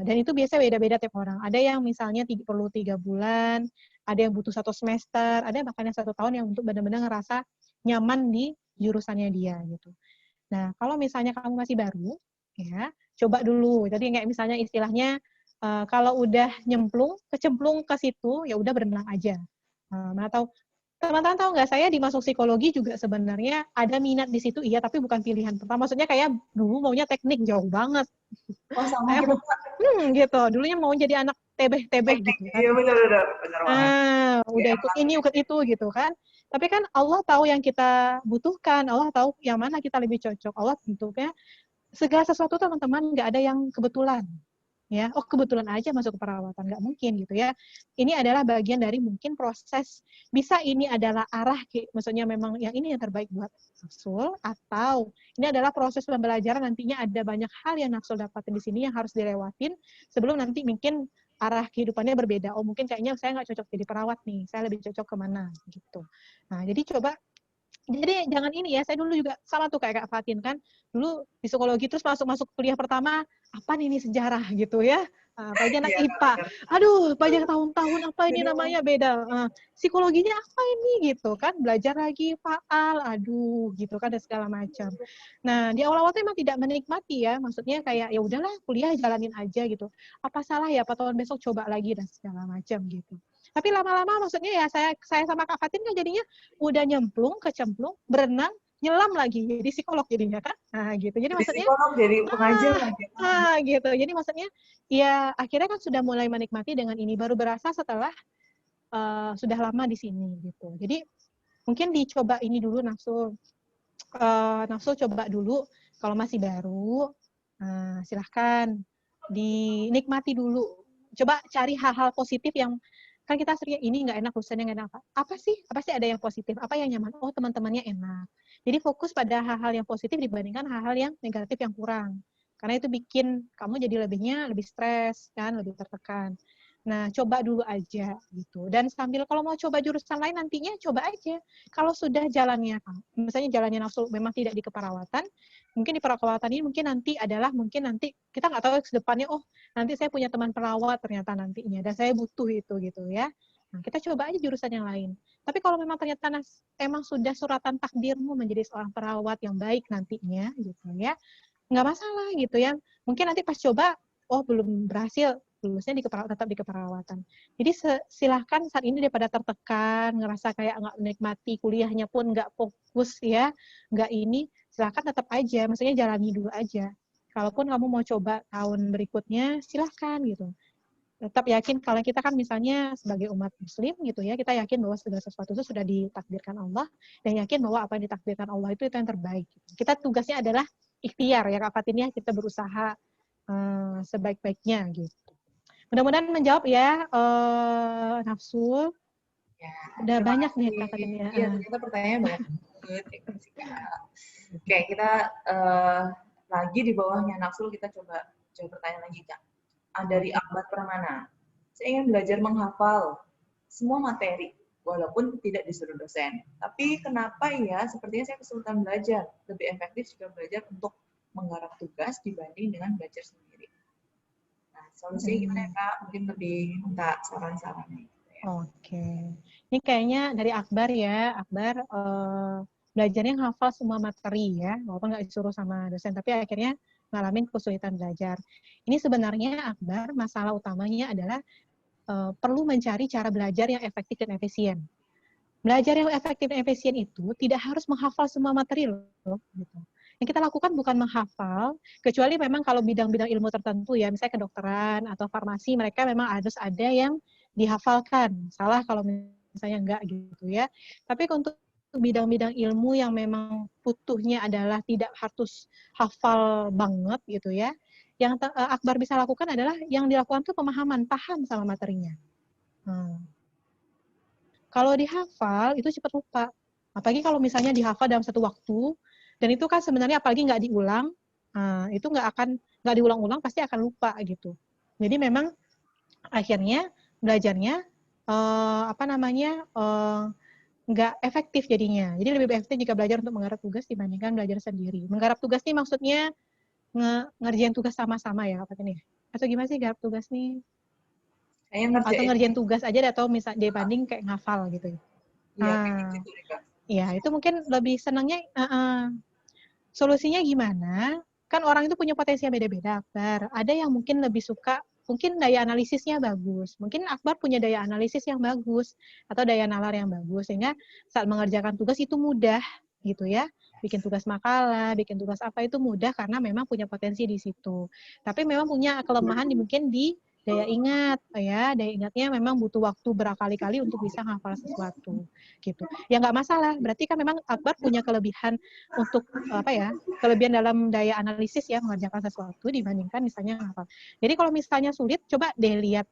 Dan itu biasa beda-beda tiap orang. Ada yang misalnya perlu 3 bulan, ada yang butuh 1 semester, ada bahkan yang 1 tahun yang untuk benar-benar ngerasa nyaman di jurusannya dia gitu. Nah, kalau misalnya kamu masih baru, ya coba dulu. Jadi kayak misalnya istilahnya kalau udah kecemplung ke situ, ya udah berenang aja. Atau teman-teman tahu nggak, saya di masuk psikologi juga sebenarnya ada minat di situ, iya, tapi bukan pilihan pertama. Maksudnya kayak dulu maunya teknik jauh banget. Oh, sama Saya kita. gitu. Dulunya mau jadi anak tebeh-tebeh gitu kan. Iya, benar banget. Udah ikut ini, ikut itu gitu kan. Tapi kan Allah tahu yang kita butuhkan, Allah tahu yang mana kita lebih cocok. Allah tentunya segala sesuatu teman-teman nggak ada yang kebetulan. Ya, kebetulan aja masuk ke perawatan, nggak mungkin gitu ya. Ini adalah bagian dari mungkin proses, bisa ini adalah arah, maksudnya memang yang ini yang terbaik buat Nafsul, atau ini adalah proses pembelajaran, nantinya ada banyak hal yang Nafsul dapatin di sini yang harus dilewatin sebelum nanti mungkin arah kehidupannya berbeda. Oh, mungkin kayaknya saya nggak cocok jadi perawat nih, saya lebih cocok kemana gitu. Nah, jadi coba. Jadi jangan ini ya, saya dulu juga sama tuh kayak Kak Fatin kan, dulu psikologi terus masuk kuliah pertama, apa nih ini sejarah gitu ya, apalagi anak IPA, aduh banyak tahun-tahun apa ini namanya beda, psikologinya apa ini gitu kan, belajar lagi faal, aduh gitu kan, dan segala macam. Nah di awal-awal tuh emang tidak menikmati ya, maksudnya kayak ya udahlah kuliah jalanin aja gitu, apa salah ya, apa tahun besok coba lagi dan segala macam gitu. Tapi lama-lama maksudnya ya saya sama Kak Fatin kan jadinya udah kecemplung, berenang, nyelam lagi, jadi psikolog jadinya kan. Nah, gitu. Jadi maksudnya psikolog, jadi pengajar lagi. Gitu. Jadi maksudnya ya akhirnya kan sudah mulai menikmati dengan ini, baru berasa setelah sudah lama di sini gitu. Jadi mungkin dicoba ini dulu Nafsul coba dulu kalau masih baru, silahkan dinikmati dulu. Coba cari hal-hal positif yang kan kita sering ini nggak enak, urusannya nggak enak, apa sih ada yang positif, apa yang nyaman, oh teman-temannya enak, jadi fokus pada hal-hal yang positif dibandingkan hal-hal yang negatif yang kurang, karena itu bikin kamu jadi lebih stres kan, lebih tertekan. Nah coba dulu aja gitu, dan sambil kalau mau coba jurusan lain nantinya coba aja, kalau sudah jalannya misalnya jalannya Nafsul memang tidak di keperawatan, mungkin di perawatan ini mungkin nanti kita nggak tahu ke depannya, oh nanti saya punya teman perawat ternyata nantinya, dan saya butuh itu gitu ya. Nah, kita coba aja jurusan yang lain. Tapi kalau memang ternyata emang sudah suratan takdirmu menjadi seorang perawat yang baik nantinya gitu ya, nggak masalah gitu ya. Mungkin nanti pas coba, oh belum berhasil, lulusnya tetap di keperawatan. Jadi silahkan saat ini daripada tertekan, ngerasa kayak nggak menikmati kuliahnya pun nggak fokus ya, nggak ini, silahkan tetap aja, maksudnya jalani dulu aja. Kalaupun kamu mau coba tahun berikutnya, silahkan gitu. Tetap yakin, kalau kita kan misalnya sebagai umat muslim gitu ya, kita yakin bahwa segala sesuatu itu sudah ditakdirkan Allah, dan yakin bahwa apa yang ditakdirkan Allah itu yang terbaik. Kita tugasnya adalah ikhtiar ya Kak Fatin ya, kita berusaha sebaik-baiknya gitu. Mudah-mudahan menjawab ya Nafsul. Ya, udah banyak nih Kak Fatin ya. Iya, ternyata pertanyaannya banyak. Oke, kita lagi di bawahnya Nafsul, kita coba pertanyaan lagi Kak. Dari Akbar Permana, saya ingin belajar menghafal semua materi walaupun tidak disuruh dosen. Tapi kenapa ya sepertinya saya kesulitan belajar, lebih efektif jika belajar untuk menggarap tugas dibanding dengan belajar sendiri. Nah, solusinya gimana ya Kak? Mungkin lebih minta saran-sarannya. Oke. Ini kayaknya dari Akbar ya. Akbar belajarnya hafal semua materi ya, walaupun nggak disuruh sama dosen, tapi akhirnya ngalamin kesulitan belajar. Ini sebenarnya Akbar, masalah utamanya adalah perlu mencari cara belajar yang efektif dan efisien. Belajar yang efektif dan efisien itu tidak harus menghafal semua materi loh. Gitu. Yang kita lakukan bukan menghafal, kecuali memang kalau bidang-bidang ilmu tertentu ya, misalnya kedokteran atau farmasi, mereka memang harus ada yang dihafalkan. Salah kalau misalnya enggak gitu ya. Tapi untuk bidang-bidang ilmu yang memang butuhnya adalah tidak harus hafal banget gitu ya, yang Akbar bisa lakukan adalah yang dilakukan tuh pemahaman, paham sama materinya. Kalau dihafal itu cepat lupa. Apalagi kalau misalnya dihafal dalam satu waktu, dan itu kan sebenarnya apalagi nggak diulang, itu nggak diulang-ulang pasti akan lupa gitu. Jadi memang akhirnya belajarnya nggak efektif jadinya. Jadi lebih efektif jika belajar untuk menggarap tugas dibandingkan belajar sendiri. Menggarap tugas nih maksudnya ngerjain tugas sama-sama ya Kak ini? Atau gimana sih garap tugas nih? Atau ngerjain tugas aja atau misal dibanding kayak ngafal gitu. Ya itu mungkin lebih senangnya solusinya gimana? Kan orang itu punya potensi yang beda-beda, Akbar. Ada yang mungkin lebih suka, mungkin daya analisisnya bagus. Mungkin Akbar punya daya analisis yang bagus atau daya nalar yang bagus sehingga saat mengerjakan tugas itu mudah gitu ya. Bikin tugas makalah, bikin tugas apa itu mudah karena memang punya potensi di situ. Tapi memang punya kelemahan mungkin di daya ingat ya. Daya ingatnya memang butuh waktu berkali-kali untuk bisa menghafal sesuatu gitu. Ya nggak masalah. Berarti kan memang Akbar punya kelebihan untuk kelebihan dalam daya analisis ya mengerjakan sesuatu dibandingkan misalnya menghafal. Jadi kalau misalnya sulit, coba deh lihat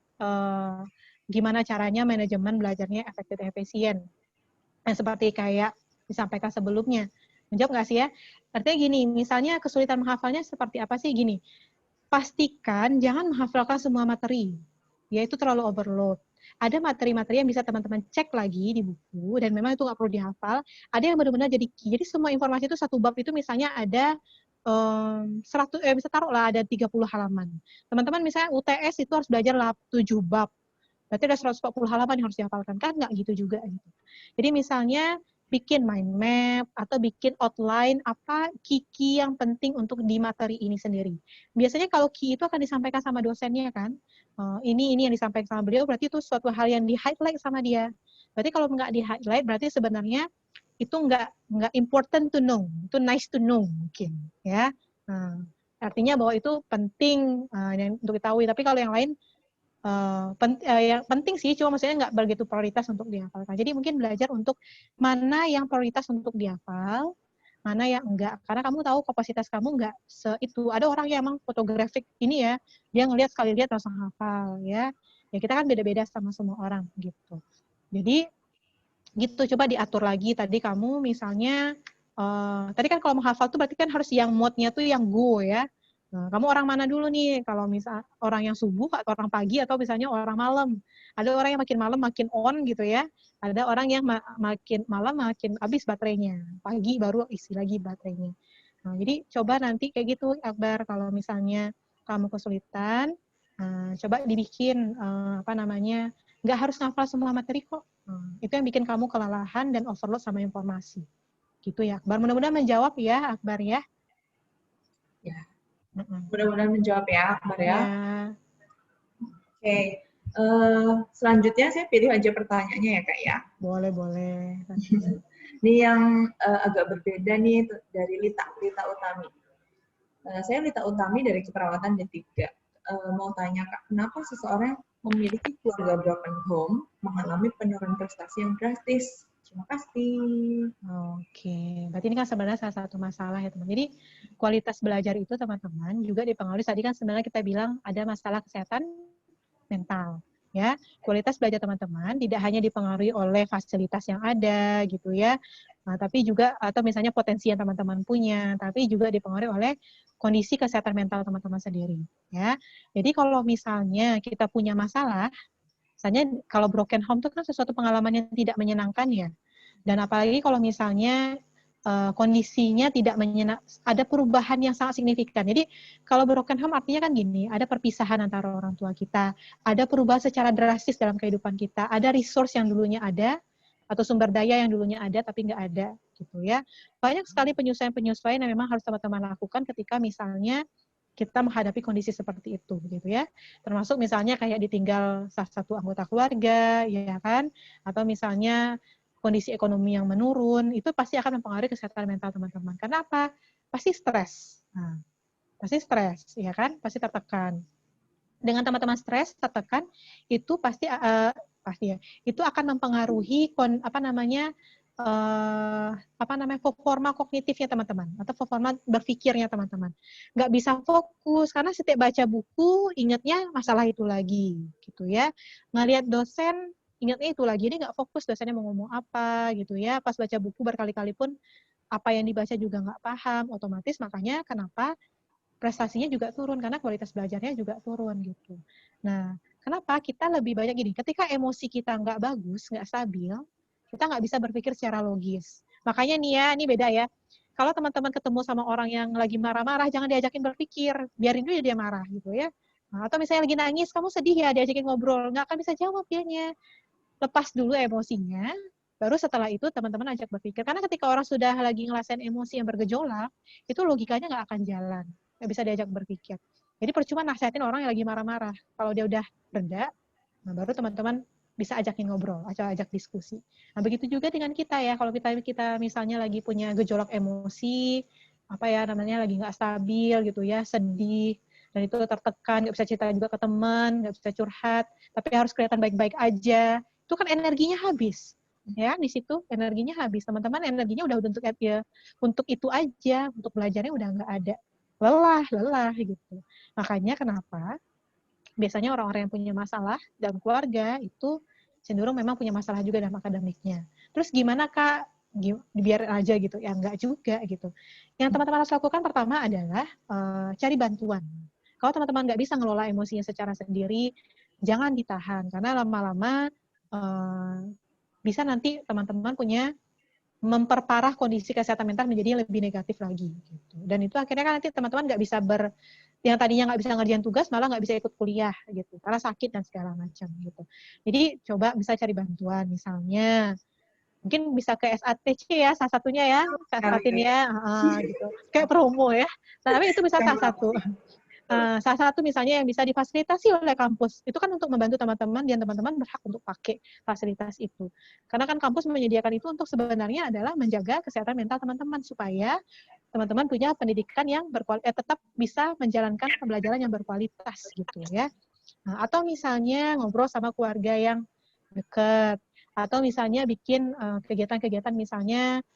gimana caranya manajemen belajarnya efektif dan efisien. Nah, seperti kayak disampaikan sebelumnya. Menjawab nggak sih ya? Artinya gini, misalnya kesulitan menghafalnya seperti apa sih? Gini, pastikan jangan menghafalkan semua materi, yaitu terlalu overload. Ada materi-materi yang bisa teman-teman cek lagi di buku, dan memang itu nggak perlu dihafal. Ada yang benar-benar jadi key. Jadi semua informasi itu satu bab itu misalnya ada 100, bisa taruhlah ada 30 halaman. Teman-teman misalnya UTS itu harus belajar 7 bab. Berarti ada 140 halaman yang harus dihafalkan. Kan nggak gitu juga. Gitu. Jadi misalnya bikin mind map atau bikin outline apa key yang penting untuk di materi ini sendiri. Biasanya kalau key itu akan disampaikan sama dosennya kan. Ini yang disampaikan sama beliau berarti itu suatu hal yang di-highlight sama dia. Berarti kalau nggak di-highlight berarti sebenarnya itu nggak important to know, itu nice to know mungkin ya. Artinya bahwa itu penting untuk diketahui. Tapi kalau yang lain yang penting sih, cuma maksudnya nggak begitu prioritas untuk dihafalkan. Jadi mungkin belajar untuk mana yang prioritas untuk dihafal, mana yang enggak. Karena kamu tahu kapasitas kamu enggak itu. Ada orang yang emang fotografik ini ya, dia ngelihat sekali lihat langsung hafal ya. Ya kita kan beda-beda sama semua orang gitu. Jadi gitu, coba diatur lagi. Tadi kamu misalnya, tadi kan kalau menghafal tuh berarti kan harus yang mode-nya tuh yang go ya. Nah, kamu orang mana dulu nih? Kalau misal orang yang subuh atau orang pagi atau misalnya orang malam. Ada orang yang makin malam makin on gitu ya. Ada orang yang makin malam makin habis baterainya. Pagi baru isi lagi baterainya. Nah, jadi coba nanti kayak gitu Akbar, kalau misalnya kamu kesulitan, coba dibikin nggak harus ngafal semua materi kok. Itu yang bikin kamu kelelahan dan overload sama informasi. Gitu ya Akbar. Mudah-mudahan menjawab ya Akbar ya. Ya. Mudah-mudahan menjawab ya Akbar ya. Oke. Selanjutnya saya pilih aja pertanyaannya ya Kak ya. Boleh. Ini yang agak berbeda nih dari Lita Utami. Saya Lita Utami dari Keperawatan D3. Mau tanya Kak, kenapa seseorang memiliki keluarga broken home mengalami penurunan prestasi yang drastis? Terima kasih. Oke, berarti ini kan sebenarnya salah satu masalah ya teman. Jadi kualitas belajar itu teman-teman juga dipengaruhi, tadi kan sebenarnya kita bilang ada masalah kesehatan mental. Ya, kualitas belajar teman-teman tidak hanya dipengaruhi oleh fasilitas yang ada gitu ya, tapi juga atau misalnya potensi yang teman-teman punya, tapi juga dipengaruhi oleh kondisi kesehatan mental teman-teman sendiri. Ya, jadi kalau misalnya kita punya masalah, misalnya kalau broken home itu kan sesuatu pengalaman yang tidak menyenangkan ya. Dan apalagi kalau misalnya kondisinya tidak ada perubahan yang sangat signifikan. Jadi kalau broken home artinya kan gini, ada perpisahan antara orang tua kita, ada perubahan secara drastis dalam kehidupan kita, ada resource yang dulunya ada, atau sumber daya yang dulunya ada tapi nggak ada gitu ya. Banyak sekali penyesuaian yang memang harus teman-teman lakukan ketika misalnya kita menghadapi kondisi seperti itu gitu ya. Termasuk misalnya kayak ditinggal salah satu anggota keluarga ya kan, atau misalnya kondisi ekonomi yang menurun, itu pasti akan mempengaruhi kesehatan mental teman-teman. Karena apa? Pasti stres. Nah, pasti stres ya kan? Pasti tertekan. Dengan teman-teman stres, tertekan, itu pasti ya, itu akan mempengaruhi performa kognitifnya teman-teman atau performa berpikirnya teman-teman. Nggak bisa fokus karena setiap baca buku ingatnya masalah itu lagi gitu ya. Ngelihat dosen ingatnya itu lagi, dia nggak fokus dosennya mau ngomong apa gitu ya. Pas baca buku berkali-kali pun apa yang dibaca juga nggak paham, otomatis makanya kenapa prestasinya juga turun karena kualitas belajarnya juga turun gitu. Nah, Kenapa? Kita lebih banyak gini, ketika emosi kita nggak bagus, nggak stabil, kita nggak bisa berpikir secara logis. Makanya nih ya, ini beda ya. Kalau teman-teman ketemu sama orang yang lagi marah-marah, jangan diajakin berpikir, biarin dulu dia marah gitu ya. Nah, atau misalnya lagi nangis, kamu sedih ya, diajakin ngobrol, nggak akan bisa jawab dianya. Lepas dulu emosinya, baru setelah itu teman-teman ajak berpikir. Karena ketika orang sudah lagi ngerasain emosi yang bergejolak, itu logikanya nggak akan jalan, nggak bisa diajak berpikir. Jadi percuma nasihatin orang yang lagi marah-marah. Kalau dia udah reda, nah baru teman-teman bisa ajakin ngobrol, ajak diskusi. Nah begitu juga dengan kita ya, kalau kita misalnya lagi punya gejolak emosi, apa ya namanya lagi nggak stabil gitu ya, sedih, dan itu tertekan, nggak bisa cerita juga ke teman, nggak bisa curhat, tapi harus kelihatan baik-baik aja, itu kan energinya habis. Ya, di situ energinya habis. Teman-teman energinya udah untuk itu aja, untuk belajarnya udah nggak ada. Lelah gitu. Makanya kenapa biasanya orang-orang yang punya masalah dalam keluarga itu cenderung memang punya masalah juga dalam akademiknya. Terus gimana Kak? Biar aja gitu. Ya enggak juga gitu. Yang teman-teman harus lakukan pertama adalah cari bantuan. Kalau teman-teman nggak bisa ngelola emosinya secara sendiri, jangan ditahan. Karena lama-lama bisa nanti teman-teman punya memperparah kondisi kesehatan mental menjadi lebih negatif lagi gitu. Dan itu akhirnya kan nanti teman-teman nggak bisa yang tadinya nggak bisa ngerjain tugas malah nggak bisa ikut kuliah gitu karena sakit dan segala macam gitu. Jadi coba bisa cari bantuan, misalnya mungkin bisa ke SATC ya, salah satunya ya, SATin ya, gitu. Kayak promo ya. Tapi itu bisa salah satu. Salah satu misalnya yang bisa difasilitasi oleh kampus, itu kan untuk membantu teman-teman, dan teman-teman berhak untuk pakai fasilitas itu. Karena kan kampus menyediakan itu untuk sebenarnya adalah menjaga kesehatan mental teman-teman, supaya teman-teman punya pendidikan yang tetap bisa menjalankan pembelajaran yang berkualitas gitu ya. Nah, atau misalnya ngobrol sama keluarga yang dekat, atau misalnya bikin kegiatan-kegiatan misalnya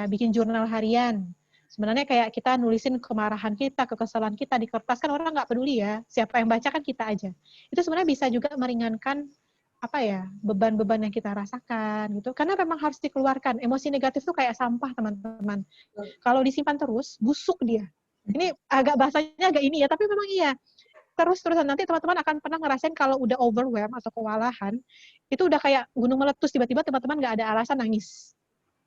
bikin jurnal harian. Sebenarnya kayak kita nulisin kemarahan kita, kekesalan kita di kertas, kan orang nggak peduli ya, siapa yang baca kan kita aja. Itu sebenarnya bisa juga meringankan beban-beban yang kita rasakan gitu. Karena memang harus dikeluarkan. Emosi negatif tuh kayak sampah, teman-teman. Kalau disimpan terus, busuk dia. Ini bahasanya agak ini ya, tapi memang iya. Terus-terusan nanti teman-teman akan pernah ngerasain kalau udah overwhelm atau kewalahan, itu udah kayak gunung meletus, tiba-tiba teman-teman nggak ada alasan nangis.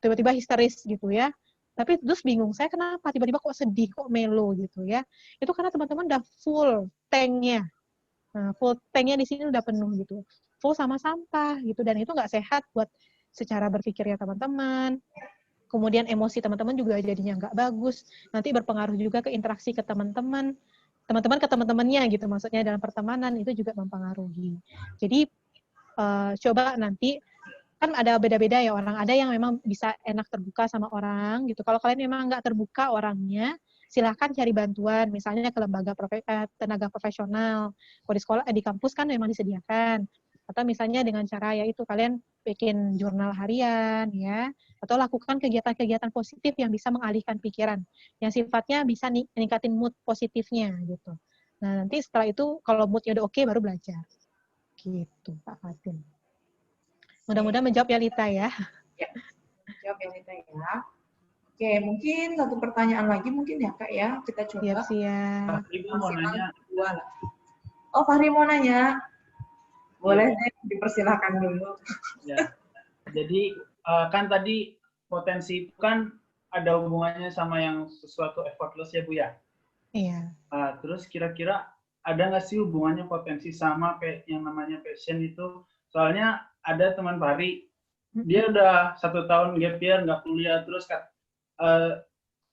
Tiba-tiba histeris gitu ya. Tapi terus bingung, saya kenapa tiba-tiba kok sedih, kok melo gitu ya. Itu karena teman-teman udah full tanknya. Nah, full tanknya di sini udah penuh gitu. Full sama sampah gitu. Dan itu nggak sehat buat secara berpikirnya teman-teman. Kemudian emosi teman-teman juga jadinya nggak bagus. Nanti berpengaruh juga ke interaksi ke teman-teman. Teman-teman ke teman-temannya gitu. Maksudnya dalam pertemanan itu juga mempengaruhi. Jadi coba nanti, kan ada beda-beda ya orang. Ada yang memang bisa enak terbuka sama orang gitu. Kalau kalian memang nggak terbuka orangnya, silahkan cari bantuan, misalnya ke lembaga tenaga profesional. Kalau di sekolah, di kampus kan memang disediakan. Atau misalnya dengan cara yaitu kalian bikin jurnal harian ya, atau lakukan kegiatan-kegiatan positif yang bisa mengalihkan pikiran, yang sifatnya bisa meningkatin mood positifnya gitu. Nah nanti setelah itu kalau moodnya udah oke, baru belajar. Gitu Pak Fatin. Mudah-mudahan menjawab ya Lita ya. Ya, jawab ya Lita ya. Oke, mungkin satu pertanyaan lagi mungkin ya Kak ya, kita coba. Siap. Ibu mau nanya. Oh, Fahri mau nanya. Boleh deh, dipersilakan dulu. Ya. Jadi kan tadi potensi itu kan ada hubungannya sama yang sesuatu effortless ya Bu ya. Iya. Terus kira-kira ada nggak sih hubungannya potensi sama kayak yang namanya passion itu? Soalnya ada teman Fahri, dia udah 1 tahun gap year nggak kuliah,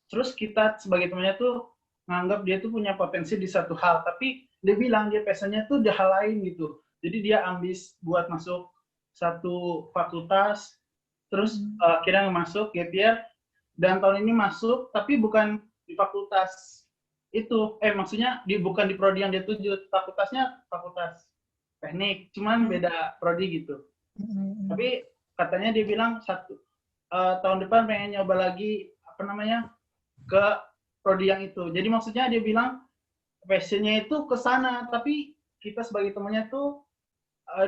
terus kita sebagai temannya tuh nganggap dia tuh punya potensi di satu hal, tapi dia bilang dia passionnya tuh di hal lain gitu. Jadi dia ambis buat masuk satu fakultas, terus akhirnya masuk gap year, dan tahun ini masuk tapi bukan di fakultas itu, maksudnya bukan di prodi yang dia tuju, fakultasnya fakultas teknik, cuman beda prodi gitu. Tapi katanya dia bilang tahun depan pengen nyoba lagi ke prodi yang itu. Jadi maksudnya dia bilang passionnya itu ke sana, tapi kita sebagai temannya tuh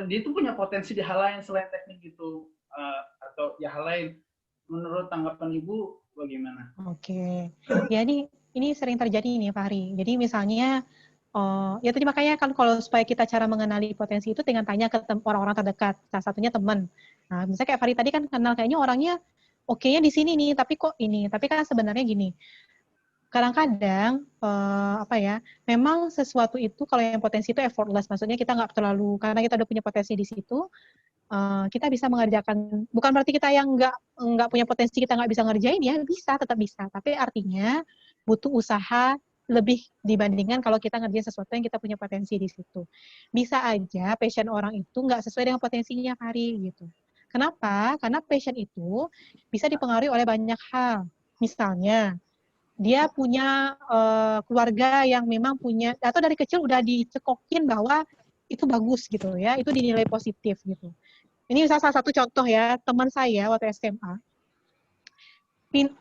dia tuh punya potensi di hal lain selain teknik gitu, atau ya hal lain. Menurut tanggapan Ibu bagaimana? Oke. Ya ini sering terjadi nih Fahri. Jadi misalnya ya tadi makanya kan kalau supaya kita cara mengenali potensi itu dengan tanya ke orang-orang terdekat, salah satunya teman. Nah, misalnya kayak Fari tadi kan kenal kayaknya orangnya oke-nya di sini nih, tapi kok ini. Tapi kan sebenarnya gini, kadang-kadang memang sesuatu itu kalau yang potensi itu effortless, maksudnya kita nggak terlalu karena kita udah punya potensi di situ, kita bisa mengerjakan. Bukan berarti kita yang nggak punya potensi kita nggak bisa ngerjain ya, bisa, tetap bisa. Tapi artinya butuh usaha lebih dibandingkan kalau kita ngerjain sesuatu yang kita punya potensi di situ. Bisa aja passion orang itu nggak sesuai dengan potensinya Fari gitu. Kenapa? Karena passion itu bisa dipengaruhi oleh banyak hal. Misalnya, dia punya keluarga yang memang punya, atau dari kecil udah dicekokin bahwa itu bagus gitu ya, itu dinilai positif gitu. Ini salah satu contoh ya, teman saya waktu SMA,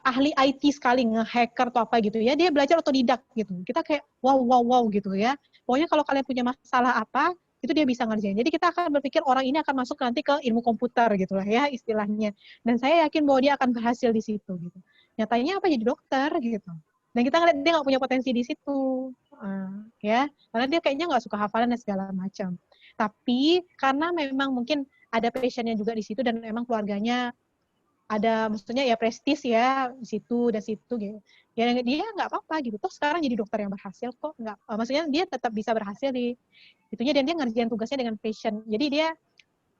ahli IT sekali, nge-hacker atau apa gitu ya, dia belajar otodidak gitu. Kita kayak wow gitu ya. Pokoknya kalau kalian punya masalah apa, itu dia bisa ngerjain. Jadi kita akan berpikir orang ini akan masuk nanti ke ilmu komputer gitu lah ya istilahnya. Dan saya yakin bahwa dia akan berhasil di situ gitu. Nyatanya apa, jadi dokter gitu. Dan kita ngeliat dia nggak punya potensi di situ, ya, karena dia kayaknya nggak suka hafalan dan segala macam. Tapi karena memang mungkin ada passionnya juga di situ dan memang keluarganya ada, maksudnya ya prestis ya di situ dan situ gitu. Ya dia nggak apa-apa gitu. Toh sekarang jadi dokter yang berhasil kok, nggak, maksudnya dia tetap bisa berhasil di itunya dan dia ngerjain tugasnya dengan passion. Jadi dia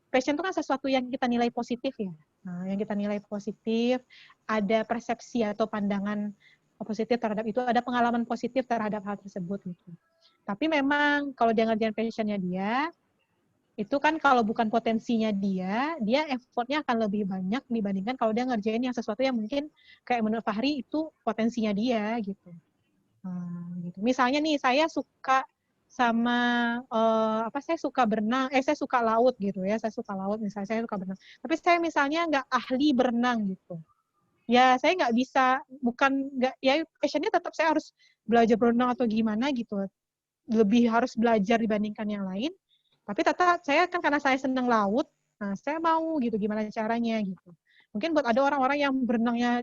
passion itu kan sesuatu yang kita nilai positif ya. Nah, yang kita nilai positif, ada persepsi atau pandangan positif terhadap itu, ada pengalaman positif terhadap hal tersebut gitu. Tapi memang kalau dia ngerjain passionnya dia, itu kan kalau bukan potensinya dia effortnya akan lebih banyak dibandingkan kalau dia ngerjain yang sesuatu yang mungkin kayak menurut Fahri itu potensinya dia gitu. Gitu. Misalnya nih saya suka sama saya suka berenang, saya suka laut gitu ya, saya suka laut misalnya, saya suka berenang. Tapi saya misalnya nggak ahli berenang gitu. Ya saya nggak bisa, ya passionnya tetap saya harus belajar berenang atau gimana gitu. Lebih harus belajar dibandingkan yang lain. Tapi tetap saya kan karena saya senang laut, nah saya mau gitu gimana caranya gitu. Mungkin buat ada orang-orang yang berenangnya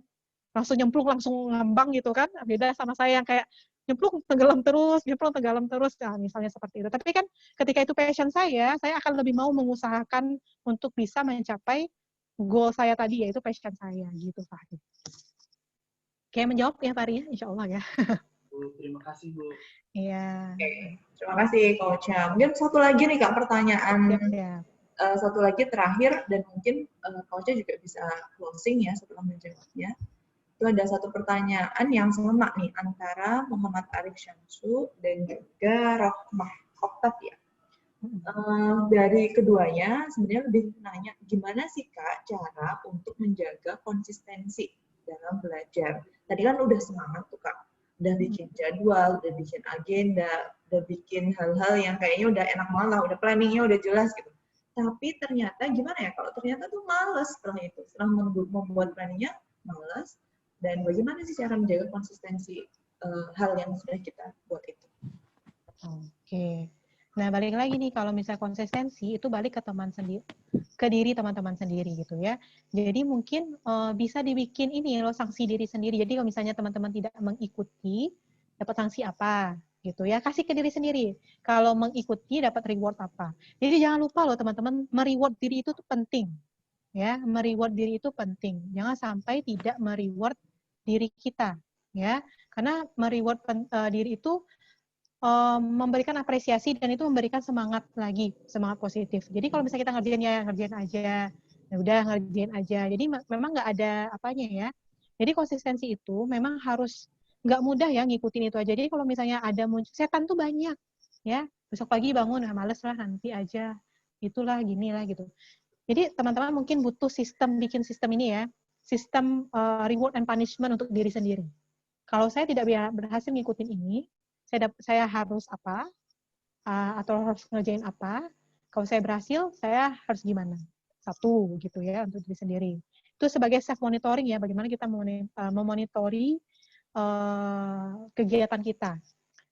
langsung nyemplung, langsung ngambang gitu kan, beda sama saya yang kayak nyemplung tenggelam terus, nah, misalnya seperti itu. Tapi kan ketika itu passion saya akan lebih mau mengusahakan untuk bisa mencapai goal saya tadi, yaitu passion saya gitu, Fahri. Kayak menjawab ya, Fahri, insya Allah ya. Terima kasih, Bu. Iya. Terima kasih, Coach. Mungkin satu lagi nih, Kak, pertanyaan. Satu lagi terakhir, dan mungkin Coach juga bisa closing ya setelah menjawabnya. Itu ada satu pertanyaan yang sama nih antara Muhammad Arif Syamsu dan juga Rohmah Oktav ya. Dari keduanya sebenarnya lebih nanya gimana sih Kak cara untuk menjaga konsistensi dalam belajar. Tadi kan udah semangat tuh Kak, udah bikin jadwal, udah bikin agenda, udah bikin hal-hal yang kayaknya udah enak banget lah, udah planningnya udah jelas gitu. Tapi ternyata gimana ya kalau ternyata tuh males setelah itu, setelah membuat planningnya males, dan bagaimana sih cara menjaga konsistensi hal yang sudah kita buat itu. Oke. Nah, balik lagi nih, kalau misalnya konsistensi, itu balik ke teman sendiri, ke diri teman-teman sendiri gitu ya. Jadi mungkin bisa dibikin ini loh, sanksi diri sendiri. Jadi kalau misalnya teman-teman tidak mengikuti, dapat sanksi apa gitu ya, kasih ke diri sendiri. Kalau mengikuti dapat reward apa. Jadi jangan lupa loh teman-teman, mereward diri itu tuh penting. Ya, mereward diri itu penting. Jangan sampai tidak mereward diri kita ya. Karena mereward diri itu memberikan apresiasi dan itu memberikan semangat lagi, semangat positif. Jadi kalau misalnya kita ngerjain aja, ya udah ngerjain aja. Jadi memang nggak ada apanya ya. Jadi konsistensi itu memang harus nggak mudah ya ngikutin itu aja. Jadi kalau misalnya ada muncul setan tuh banyak ya. Besok pagi bangun, males lah nanti aja. Itulah gini lah gitu. Jadi teman-teman mungkin butuh bikin sistem ini ya. Sistem reward and punishment untuk diri sendiri. Kalau saya tidak berhasil ngikutin ini, saya harus apa, atau harus ngerjain apa. Kalau saya berhasil, saya harus gimana. Satu, gitu ya, untuk diri sendiri. Itu sebagai self-monitoring ya, bagaimana kita memonitori kegiatan kita.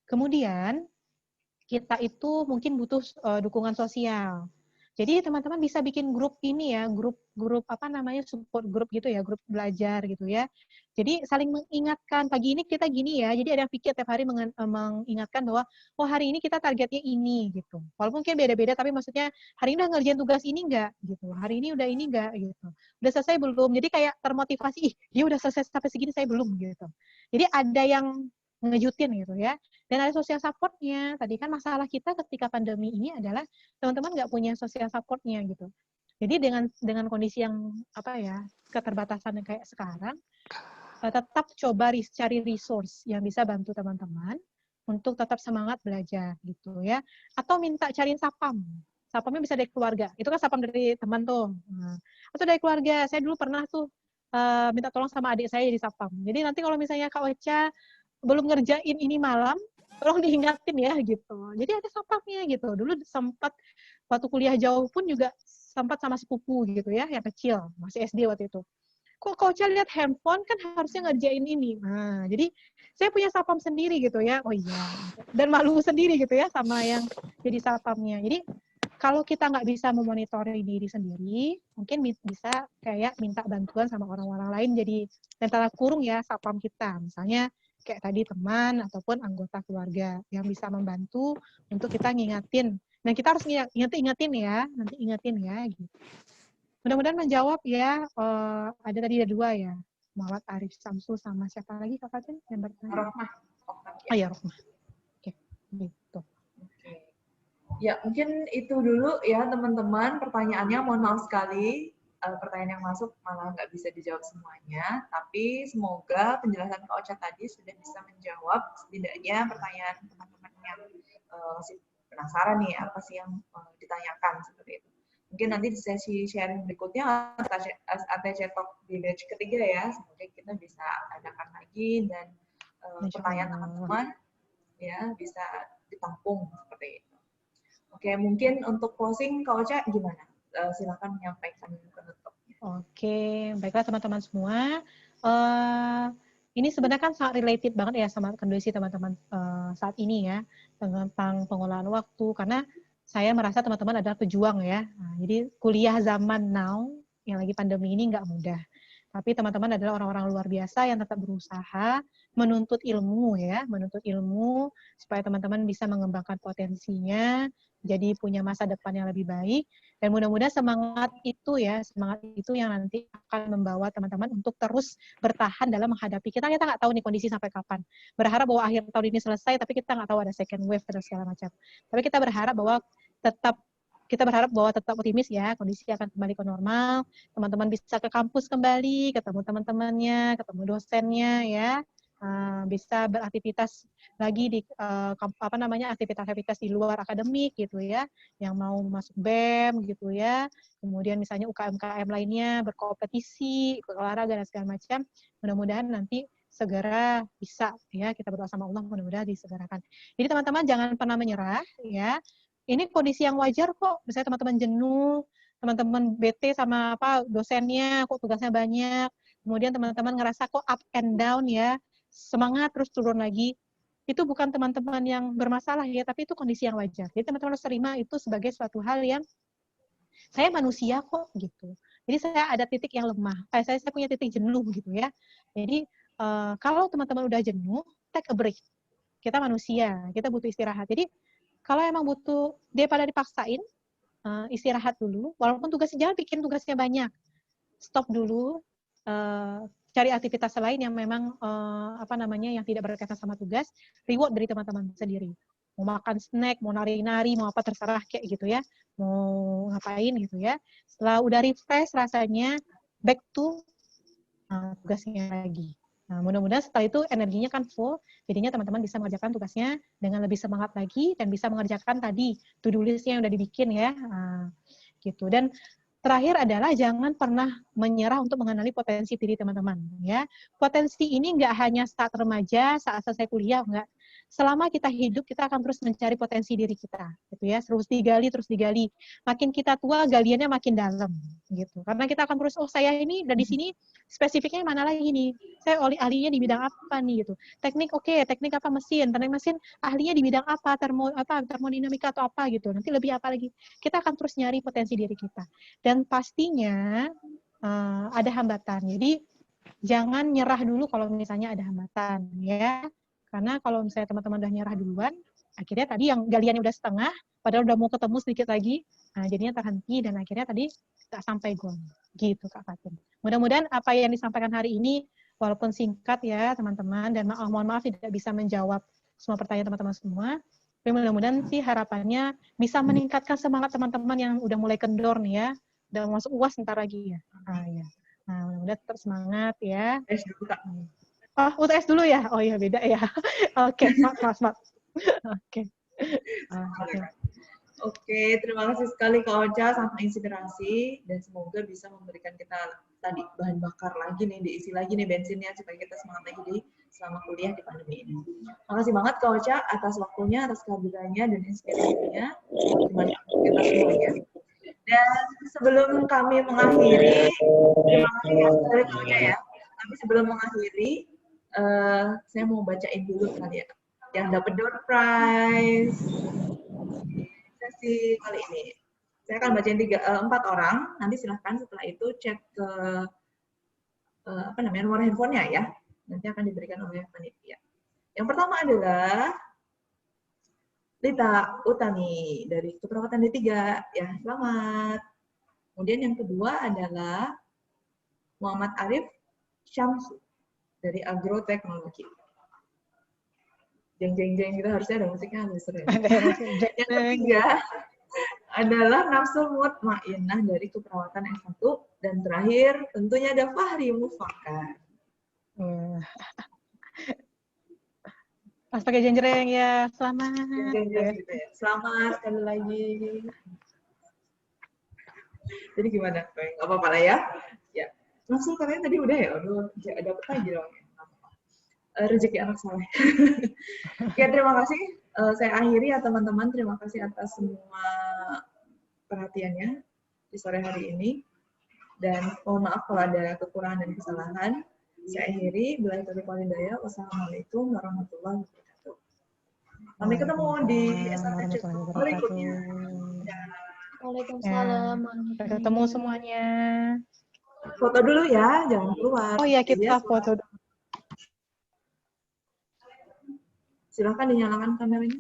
Kemudian, kita itu mungkin butuh dukungan sosial. Jadi teman-teman bisa bikin grup ini ya, grup apa namanya, support grup gitu ya, grup belajar gitu ya. Jadi saling mengingatkan, pagi ini kita gini ya, jadi ada yang pikir tiap hari mengingatkan bahwa, oh hari ini kita targetnya ini gitu. Walaupun mungkin beda-beda, tapi maksudnya hari ini udah ngerjain tugas ini enggak gitu, hari ini udah ini enggak gitu. Udah selesai belum? Jadi kayak termotivasi, ih dia udah selesai sampai segini, saya belum gitu. Jadi ada yang ngejutin gitu ya. Dan ada social support-nya. Tadi kan masalah kita ketika pandemi ini adalah teman-teman nggak punya social support-nya gitu. Jadi dengan kondisi yang apa ya, keterbatasan yang kayak sekarang, tetap coba cari resource yang bisa bantu teman-teman untuk tetap semangat belajar gitu ya. Atau minta cariin sapam. Sapamnya bisa dari keluarga. Itu kan sapam dari teman tuh. Nah, atau dari keluarga. Saya dulu pernah tuh minta tolong sama adik saya jadi sapam. Jadi nanti kalau misalnya Kak Ocha belum ngerjain ini malam, tolong diingatin ya gitu. Jadi ada sapamnya gitu. Dulu sempat waktu kuliah jauh pun juga sempat sama sepupu gitu ya, yang kecil, masih SD waktu itu. Kok Kak Ocha lihat handphone kan harusnya ngerjain ini. Nah, jadi saya punya sapam sendiri gitu ya. Oh iya. Dan malu sendiri gitu ya sama yang jadi sapamnya. Jadi kalau kita nggak bisa memonitori diri sendiri, mungkin bisa kayak minta bantuan sama orang-orang lain jadi antara kurung ya sapam kita. Misalnya kayak tadi teman ataupun anggota keluarga yang bisa membantu untuk kita ngingatin. Dan kita harus ingetin ya, nanti ingetin ya gitu. Mudah-mudahan menjawab ya. Ada tadi ada 2 ya. Muhammad Arif Samsul sama siapa lagi Kak Fatin yang bertanya? Rohmah. Oh ya, Rohmah. Oke, gitu. Ya, mungkin itu dulu ya teman-teman pertanyaannya. Mohon maaf sekali pertanyaan yang masuk malah nggak bisa dijawab semuanya. Tapi semoga penjelasan Kak Ocha tadi sudah bisa menjawab setidaknya pertanyaan teman-teman yang masih penasaran nih apa sih yang ditanyakan seperti itu. Mungkin nanti di sesi sharing berikutnya ATC Talk di batch ketiga ya. Semoga kita bisa adakan lagi dan pertanyaan teman-teman ya bisa ditampung seperti itu. Oke, mungkin untuk closing Kak Ocha gimana? Silakan menyampaikan penutupnya. Oke, baiklah teman-teman semua. Ini sebenarnya kan sangat related banget ya sama kondisi teman-teman saat ini ya, tentang pengolahan waktu, karena saya merasa teman-teman adalah pejuang ya. Nah, jadi kuliah zaman now, yang lagi pandemi ini nggak mudah. Tapi teman-teman adalah orang-orang luar biasa yang tetap berusaha menuntut ilmu ya, menuntut ilmu supaya teman-teman bisa mengembangkan potensinya, jadi punya masa depan yang lebih baik, dan mudah-mudahan semangat itu yang nanti akan membawa teman-teman untuk terus bertahan dalam menghadapi kita nggak tahu nih kondisi sampai kapan. Berharap bahwa akhir tahun ini selesai, tapi kita nggak tahu ada second wave dan segala macam. Tapi kita berharap bahwa tetap optimis ya, kondisi akan kembali ke normal, teman-teman bisa ke kampus kembali, ketemu teman-temannya, ketemu dosennya ya. Bisa beraktivitas lagi di aktivitas-aktivitas di luar akademik gitu ya, yang mau masuk BEM gitu ya, kemudian misalnya UKM-UKM lainnya, berkompetisi, olahraga dan segala macam, mudah-mudahan nanti segera bisa ya, kita berdoa sama Allah mudah-mudahan disegerakan. Jadi teman-teman jangan pernah menyerah ya, ini kondisi yang wajar kok, misalnya teman-teman jenuh, teman-teman bete sama dosennya, kok tugasnya banyak, kemudian teman-teman ngerasa kok up and down ya, semangat terus turun lagi, itu bukan teman-teman yang bermasalah ya, tapi itu kondisi yang wajar. Jadi teman-teman harus terima itu sebagai suatu hal yang saya manusia kok gitu. Jadi saya ada titik yang lemah, saya punya titik jenuh gitu ya. Jadi kalau teman-teman udah jenuh, take a break. Kita manusia, kita butuh istirahat. Jadi kalau emang butuh, daripada dipaksain, istirahat dulu, walaupun tugasnya, jangan bikin tugasnya banyak. Stop dulu, cari aktivitas lain yang memang yang tidak berkaitan sama tugas, reward dari teman-teman sendiri. Mau makan snack, mau nari-nari, mau apa terserah kayak gitu ya, mau ngapain gitu ya. Setelah udah refresh rasanya, back to tugasnya lagi. Nah, mudah-mudahan setelah itu energinya kan full, jadinya teman-teman bisa mengerjakan tugasnya dengan lebih semangat lagi dan bisa mengerjakan tadi to-do list-nya yang udah dibikin ya, gitu. Dan terakhir adalah jangan pernah menyerah untuk mengenali potensi diri teman-teman ya. Potensi ini nggak hanya saat remaja, saat selesai kuliah, enggak. selama kita hidup kita akan terus mencari potensi diri kita, gitu ya, terus digali. Makin kita tua, galiannya makin dalam, gitu. Karena kita akan terus, oh saya ini dari sini spesifiknya mana lagi nih? Saya ahlinya di bidang apa nih, gitu. Teknik teknik apa mesin, teknik mesin ahlinya di bidang apa, termodinamika atau apa gitu. Nanti lebih apa lagi? Kita akan terus nyari potensi diri kita. Dan pastinya ada hambatan. Jadi jangan nyerah dulu kalau misalnya ada hambatan, ya. Karena kalau misalnya teman-teman udah nyerah duluan, akhirnya tadi yang galiannya udah setengah, padahal udah mau ketemu sedikit lagi, jadinya terhenti dan akhirnya tadi nggak sampai goal. Gitu Kak Fatin. Mudah-mudahan apa yang disampaikan hari ini, walaupun singkat ya teman-teman, dan mohon maaf tidak bisa menjawab semua pertanyaan teman-teman semua, tapi mudah-mudahan sih harapannya bisa meningkatkan semangat teman-teman yang udah mulai kendor nih ya, udah masuk UAS sebentar lagi ya. Ya. Nah, mudah-mudahan tetap semangat ya. UTS dulu ya? Oh iya, beda ya. Oke, smart. Oke. Oke, terima kasih sekali Kak Ocha, sangat inspirasi dan semoga bisa memberikan kita tadi bahan bakar lagi nih, diisi lagi nih bensinnya supaya kita semangat lagi di selama kuliah di pandemi ini. Makasih banget Kak Ocha atas waktunya, atas kehadirannya dan inspirasinya. Bermanfaat kita semuanya. Dan sebelum kami mengakhiri, terima kasih ya sekali Kak Ocha ya. Tapi sebelum mengakhiri, saya mau bacain dulu kali ya, yang dapat door prize sesi kali ini. Saya akan bacain 4 orang, nanti silahkan setelah itu cek ke nomor handphonenya ya, nanti akan diberikan oleh panitia. Yang pertama adalah Lita Utami dari Keperawatan D3, ya selamat. Kemudian yang kedua adalah Muhammad Arif Syamsu dari Agroteknologi. Jeng kita harusnya ada musiknya lebih seru. Yang ketiga adalah Nafsul Mutmainnah dari Keperawatan S1 dan terakhir tentunya ada Fahri Mufakar. Pas pakai jengjereng ya, selamat. Jeng-jeng gitu ya. Selamat sekali lagi. Jadi gimana? Nggak apa-apa lah ya. Ya. Nafsul katanya tadi udah ya. Aduh, ada apa lagi dong? Rezeki anak soleh. Ya, terima kasih. Saya akhiri ya teman-teman. Terima kasih atas semua perhatiannya di sore hari ini. Dan mohon maaf kalau ada kekurangan dan kesalahan. Saya akhiri. Bila itu daya. Wassalamualaikum warahmatullahi wabarakatuh. Sampai ketemu di SATC berikutnya. Waalaikumsalam. Sampai ketemu semuanya. Foto dulu ya, jangan keluar. Oh iya, kita foto dulu. Silahkan dinyalakan kameranya.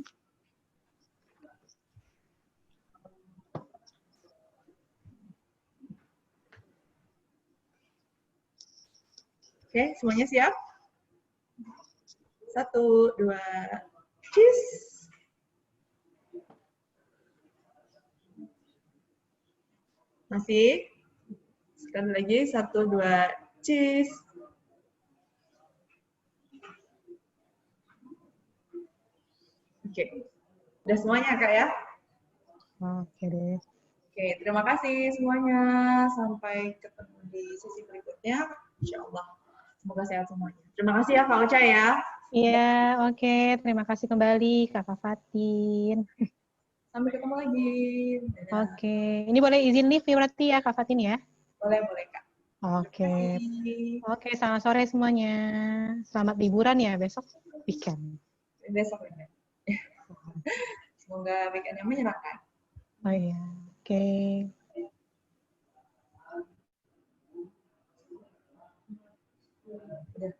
Oke, semuanya siap? 1, 2, cheese. Masih? Sekali lagi, 1, 2, cheese. Oke. Udah semuanya, Kak ya? Oke deh. Oke, terima kasih semuanya. Sampai ketemu di sesi berikutnya. Insya Allah. Semoga sehat semuanya. Terima kasih ya, Kak Ocha ya. Iya, oke. Terima kasih kembali, Kak Fatin. Sampai ketemu lagi. Oke. Ini boleh izin live berarti ya, Kak Fatin ya? Boleh, Kak. Oke. Oke, selamat sore semuanya. Selamat liburan ya besok weekend. Besok weekend. Semoga weekendnya menyenangkan. Oh iya. Oke. Udah.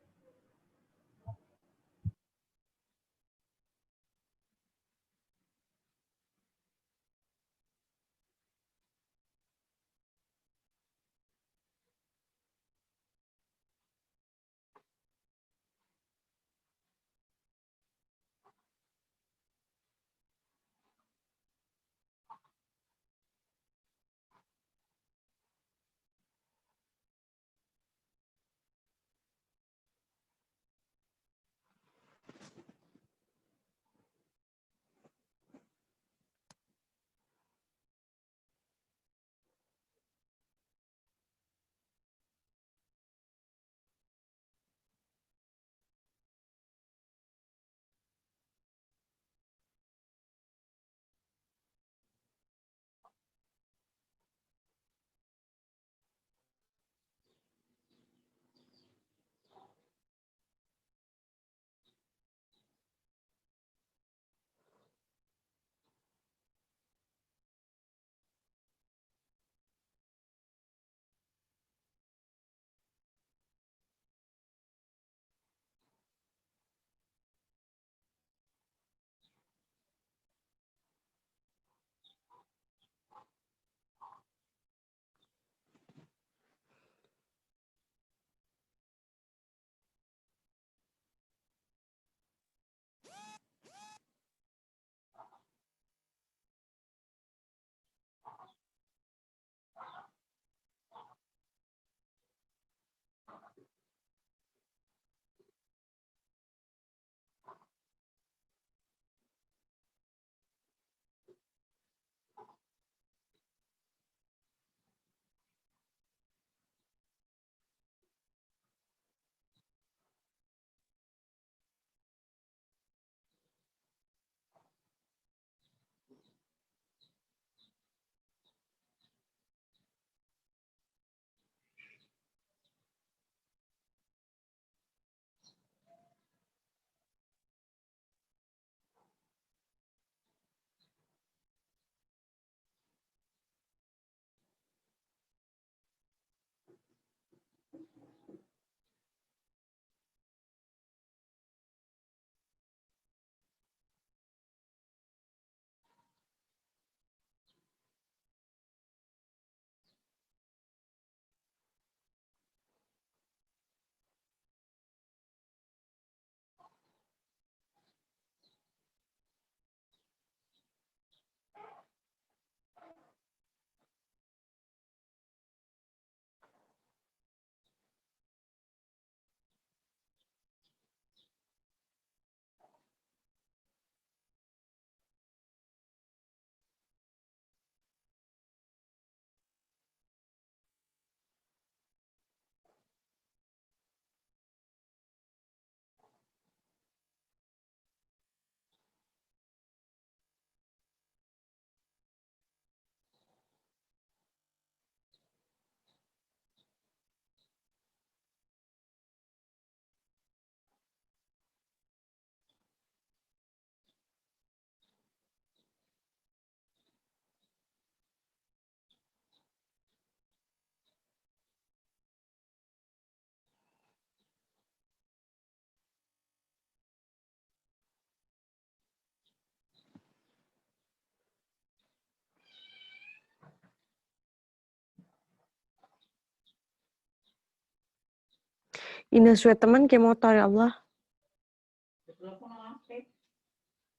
Ini suwe teman ke motor ya Allah.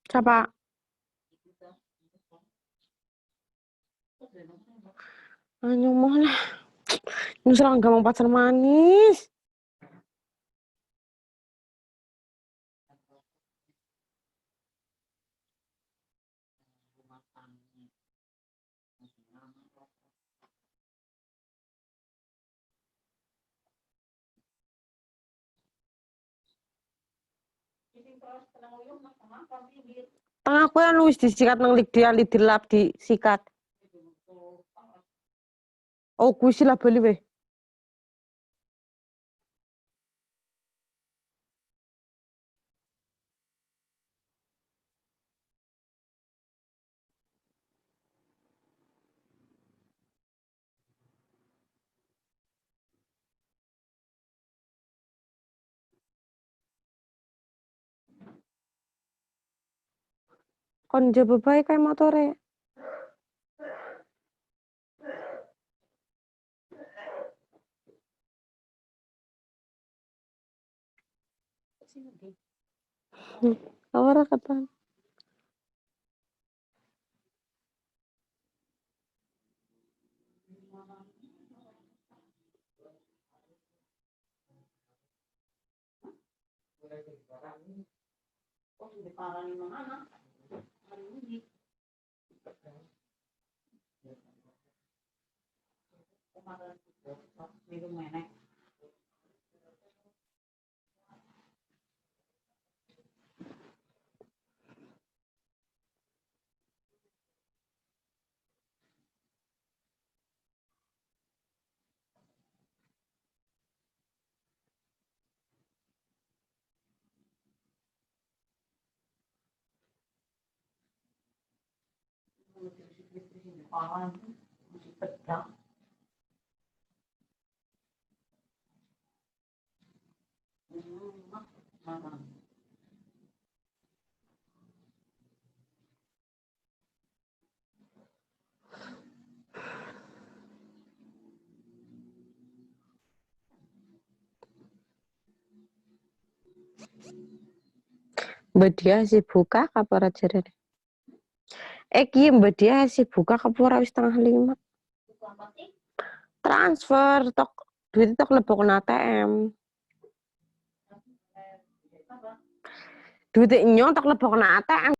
Siapa? Nyomoh lah. Nyusul gak mau pacar manis. Tengah aku yang wis disikat nang lidir lap disikat. Oh, kuwi sila bali weh. Kon jaba bae kae motore. Ora kata. Mbak dia si buka kapora jarene. Ki mbak dia si buka kapora wis 4:30. Transfer tok duit tok lebok ATM. Duit nyong tok lebok ATM.